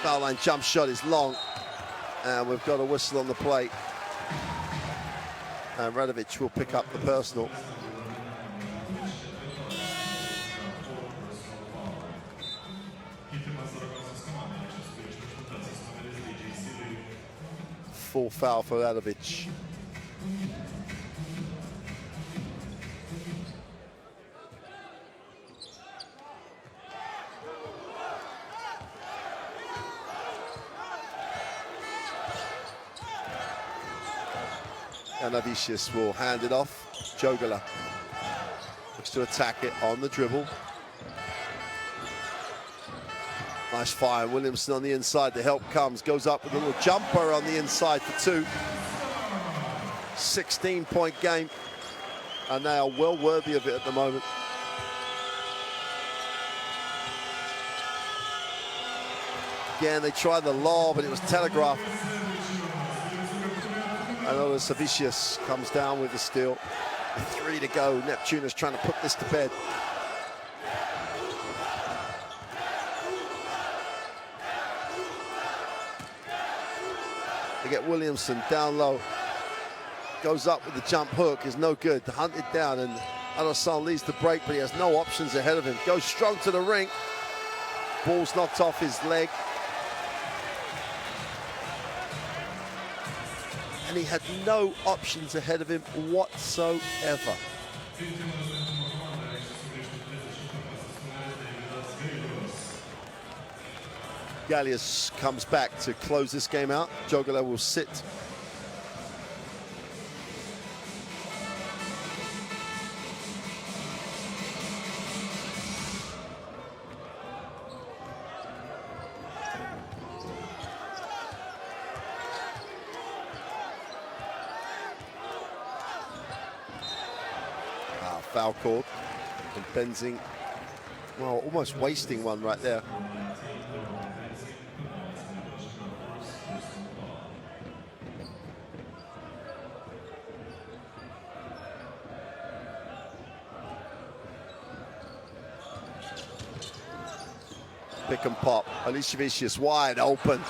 Foul line jump shot is long, and we've got a whistle on the plate. And Radovic will pick up the personal. Full foul for Radovic. Janavicius will hand it off. Jogler looks to attack it on the dribble. Nice fire. Williamson on the inside. The help comes. Goes up with a little jumper on the inside for two. 16-point game. And they are well worthy of it at the moment. Again, they tried the lob, but it was telegraphed. And Janavicius comes down with the steal. 3 to go. Neptunas trying to put this to bed. They get Williamson down low. Goes up with the jump hook, is no good. Hunted down, and Adossan leads the break, but he has no options ahead of him. Goes strong to the ring. Ball's knocked off his leg. And he had no options ahead of him whatsoever. Gallius comes back to close this game out. Jogler will sit. Foul called, and Benzing, well, almost wasting one right there. Pick and pop. Alisevicius wide open.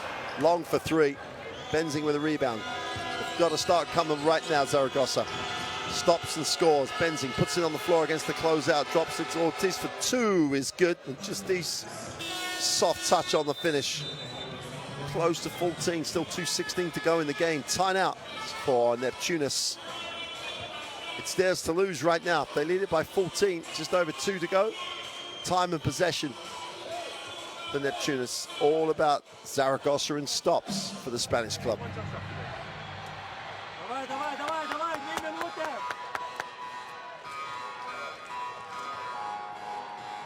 Long for three. Benzing with a rebound. They've got to start coming right now, Zaragoza. Stops and scores. Benzing puts it on the floor against the closeout. Drops it to Ortiz for two is good. And just these soft touch on the finish. Close to 14, still 2:16 to go in the game. Timeout for Neptunas. It's theirs to lose right now. They lead it by 14, just over 2 to go. Time and possession for Neptunas. All about Zaragoza and stops for the Spanish club.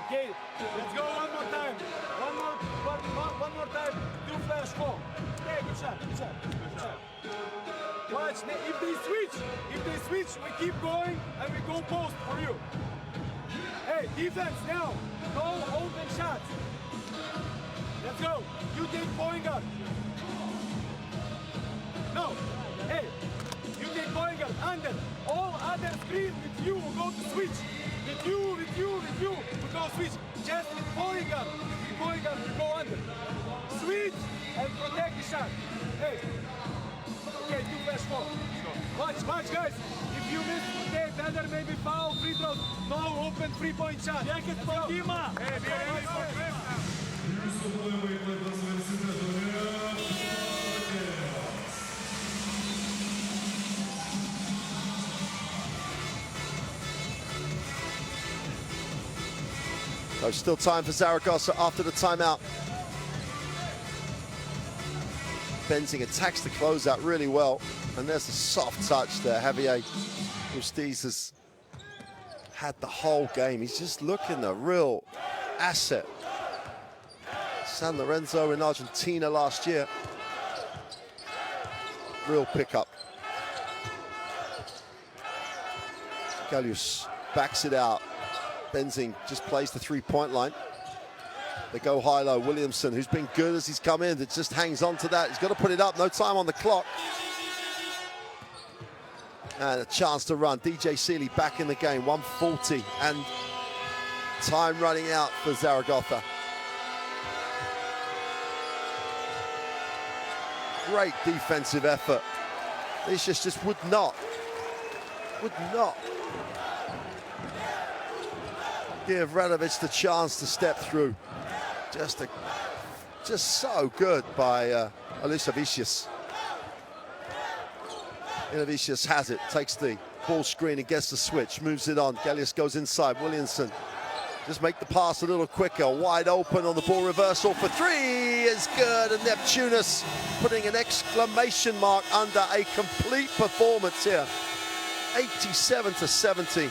Okay, let's go one more time. One more time. Do flash 4. Okay, good shot. Watch, if they switch, we keep going and we go post for you. Hey, defense now. No open shots. Let's go. You take point guard. No. Hey, you take point guard. Under. All other screen with you will go to switch. With you, we go switch. Just with point guard. With point guard, we go under. Switch and protect the shot. Hey. Okay, do flash 4. Watch, guys. If you miss, okay, under maybe foul, free throws. No open 3-point shot. Jacket for Dima. Hey, So still time for Zaragoza after the timeout. Benzing attacks the closeout really well. And there's a soft touch there. Javier Ortiz has had the whole game. He's just looking a real asset. San Lorenzo in Argentina last year. Real pickup. Galius backs it out. Benzing just plays the three-point line. They go high-low. Williamson, who's been good as he's come in, that just hangs on to that. He's got to put it up. No time on the clock. And a chance to run. DJ Seeley back in the game. 1:40 and time running out for Zaragoza. Great defensive effort. Iglesias just would not give Radovic the chance to step through. Just so good by Alisevicius. Alisevicius has it, takes the ball screen and gets the switch, moves it on. Galius goes inside. Williamson just make the pass a little quicker. Wide open on the ball reversal for three is good. And Neptunas putting an exclamation mark under a complete performance here. 87-70.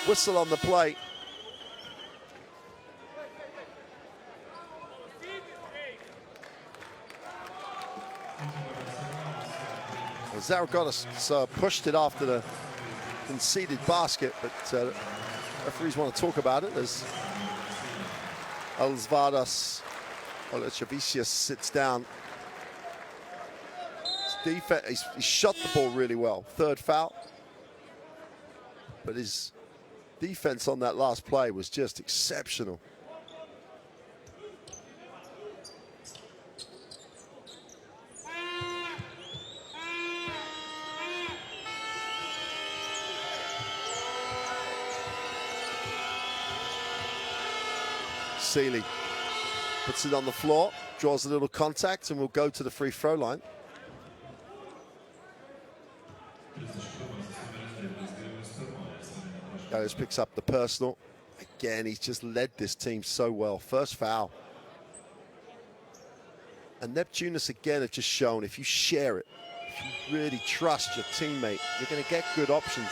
Whistle on the play. Zaragoza pushed it after the conceded basket, but referees want to talk about it as Alvarez Alisevicius sits down. His defense, he shot the ball really well. Third foul. But his defense on that last play was just exceptional. Seeley puts it on the floor, draws a little contact, and will go to the free throw line. Galius picks up the personal. Again, he's just led this team so well. First foul. And Neptunas again have just shown if you share it, if you really trust your teammate, you're going to get good options.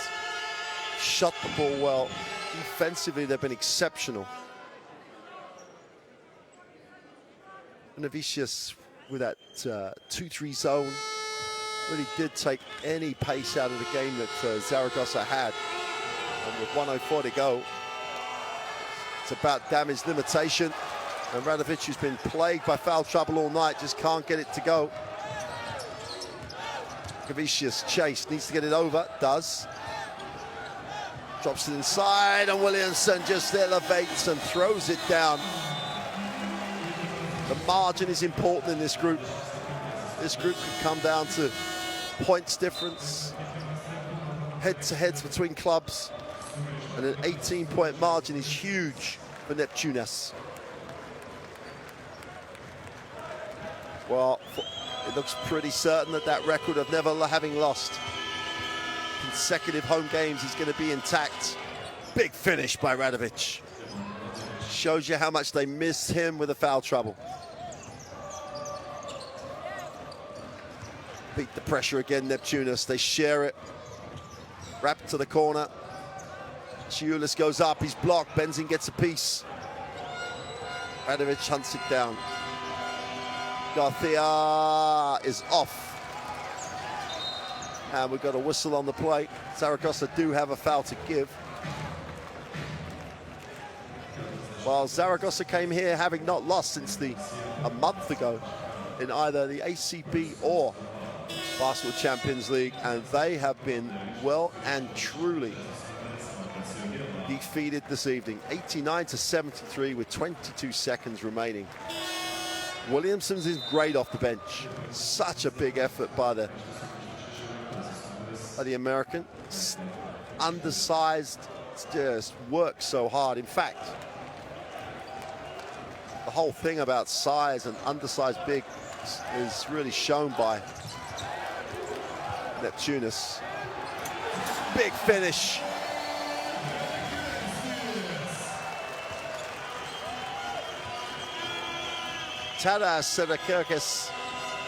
Shot the ball well. Defensively, they've been exceptional. Alisevicius with that 2-3 zone really did take any pace out of the game that Zaragoza had. And with 1:04 to go, it's about damage limitation. And Radovic, who's been plagued by foul trouble all night, just can't get it to go. Alisevicius chase, needs to get it over, does. Drops it inside, and Williamson just elevates and throws it down. The margin is important in this group. This group could come down to points difference, head-to-heads between clubs, and an 18-point margin is huge for Neptunas. Well, it looks pretty certain that that record of never having lost consecutive home games is going to be intact. Big finish by Radovic. Shows you how much they missed him with the foul trouble. Beat the pressure again, Neptunas. They share it. Wrapped to the corner. Chiulis goes up, he's blocked. Benzin gets a piece. Radovic hunts it down. Garcia is off. And we've got a whistle on the play. Zaragoza do have a foul to give. While Zaragoza came here having not lost since a month ago in either the ACB or Basketball Champions League, and they have been well and truly defeated this evening. 89-73 with 22 seconds remaining. Williamson's is great off the bench. Such a big effort by the American. Undersized, just works so hard. In fact, the whole thing about size and undersized big is really shown by Neptunas. Big finish. Tadas Sedakirkis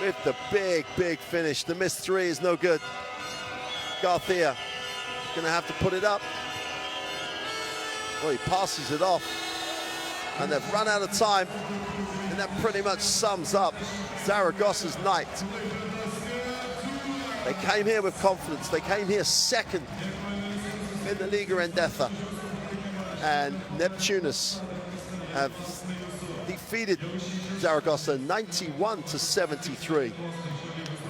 with the big finish. The missed three is no good. Garcia gonna have to put it up. Well, he passes it off. And they've run out of time. And that pretty much sums up Zaragoza's night. They came here with confidence. They came here second in the Liga Endesa. And Neptunas have defeated Zaragoza 91-73.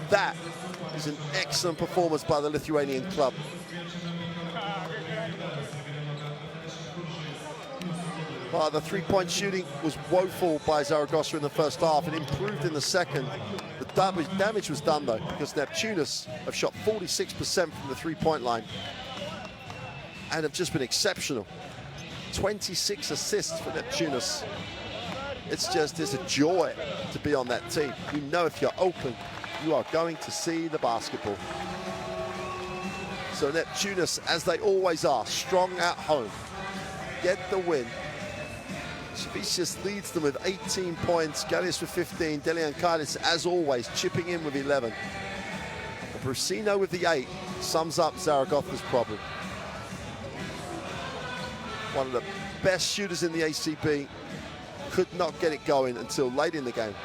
That is an excellent performance by the Lithuanian club. Well, the three-point shooting was woeful by Zaragoza in the first half and improved in the second. The damage was done, though, because Neptunas have shot 46% from the three-point line and have just been exceptional. 26 assists for Neptunas. It's a joy to be on that team. You know if you're open, you are going to see the basketball. So Neptunas, as they always are, strong at home, get the win. Spicius leads them with 18 points, Galius with 15, Delian Kaitis, as always, chipping in with 11. Brusino with the 8 sums up Zaragoza's problem. One of the best shooters in the ACB could not get it going until late in the game.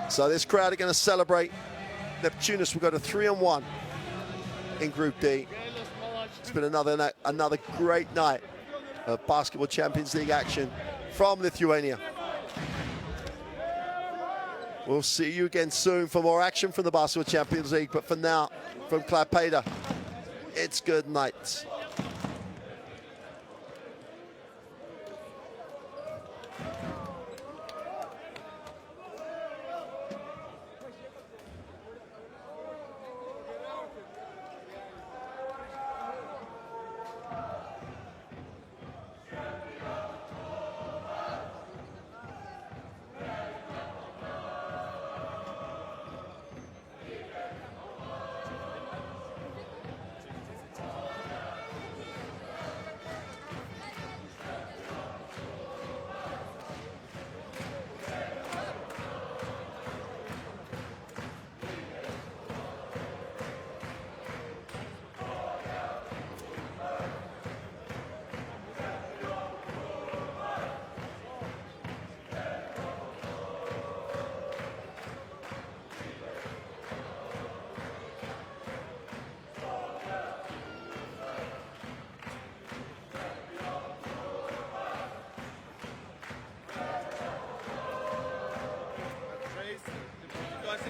So this crowd are going to celebrate. Neptunas will go to 3-1 in Group D. It's been another great night of Basketball Champions League action from Lithuania. We'll see you again soon for more action from the Basketball Champions League. But for now, from Klaipeda, it's good night.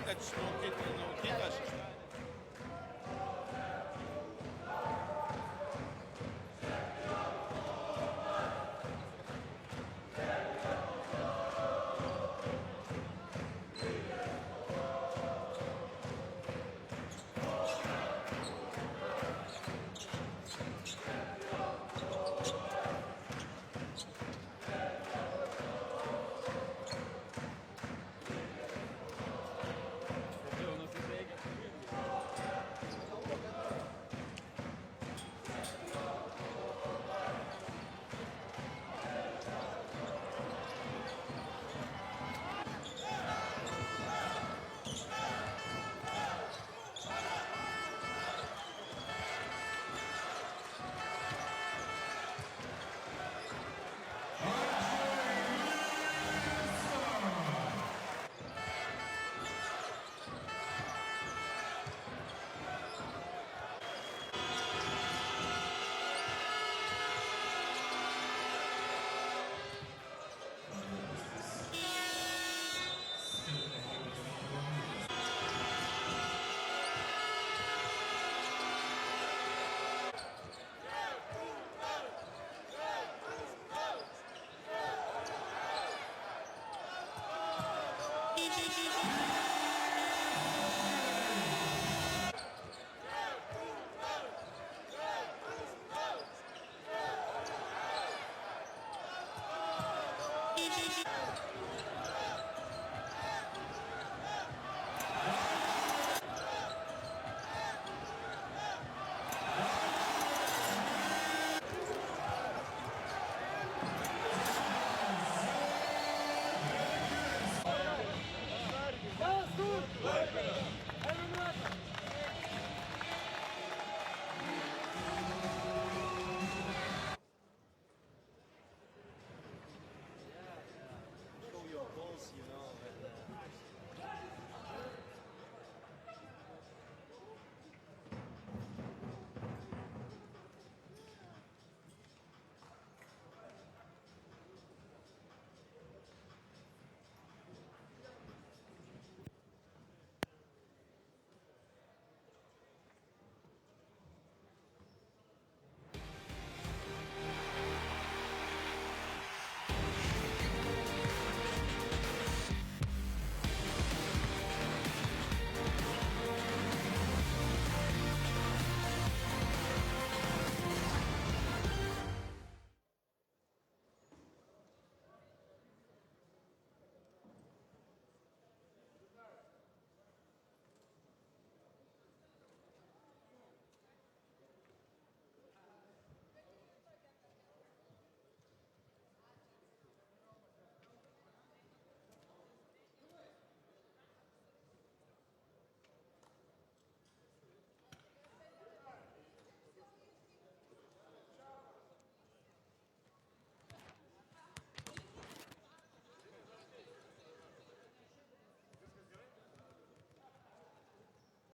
kad no kitas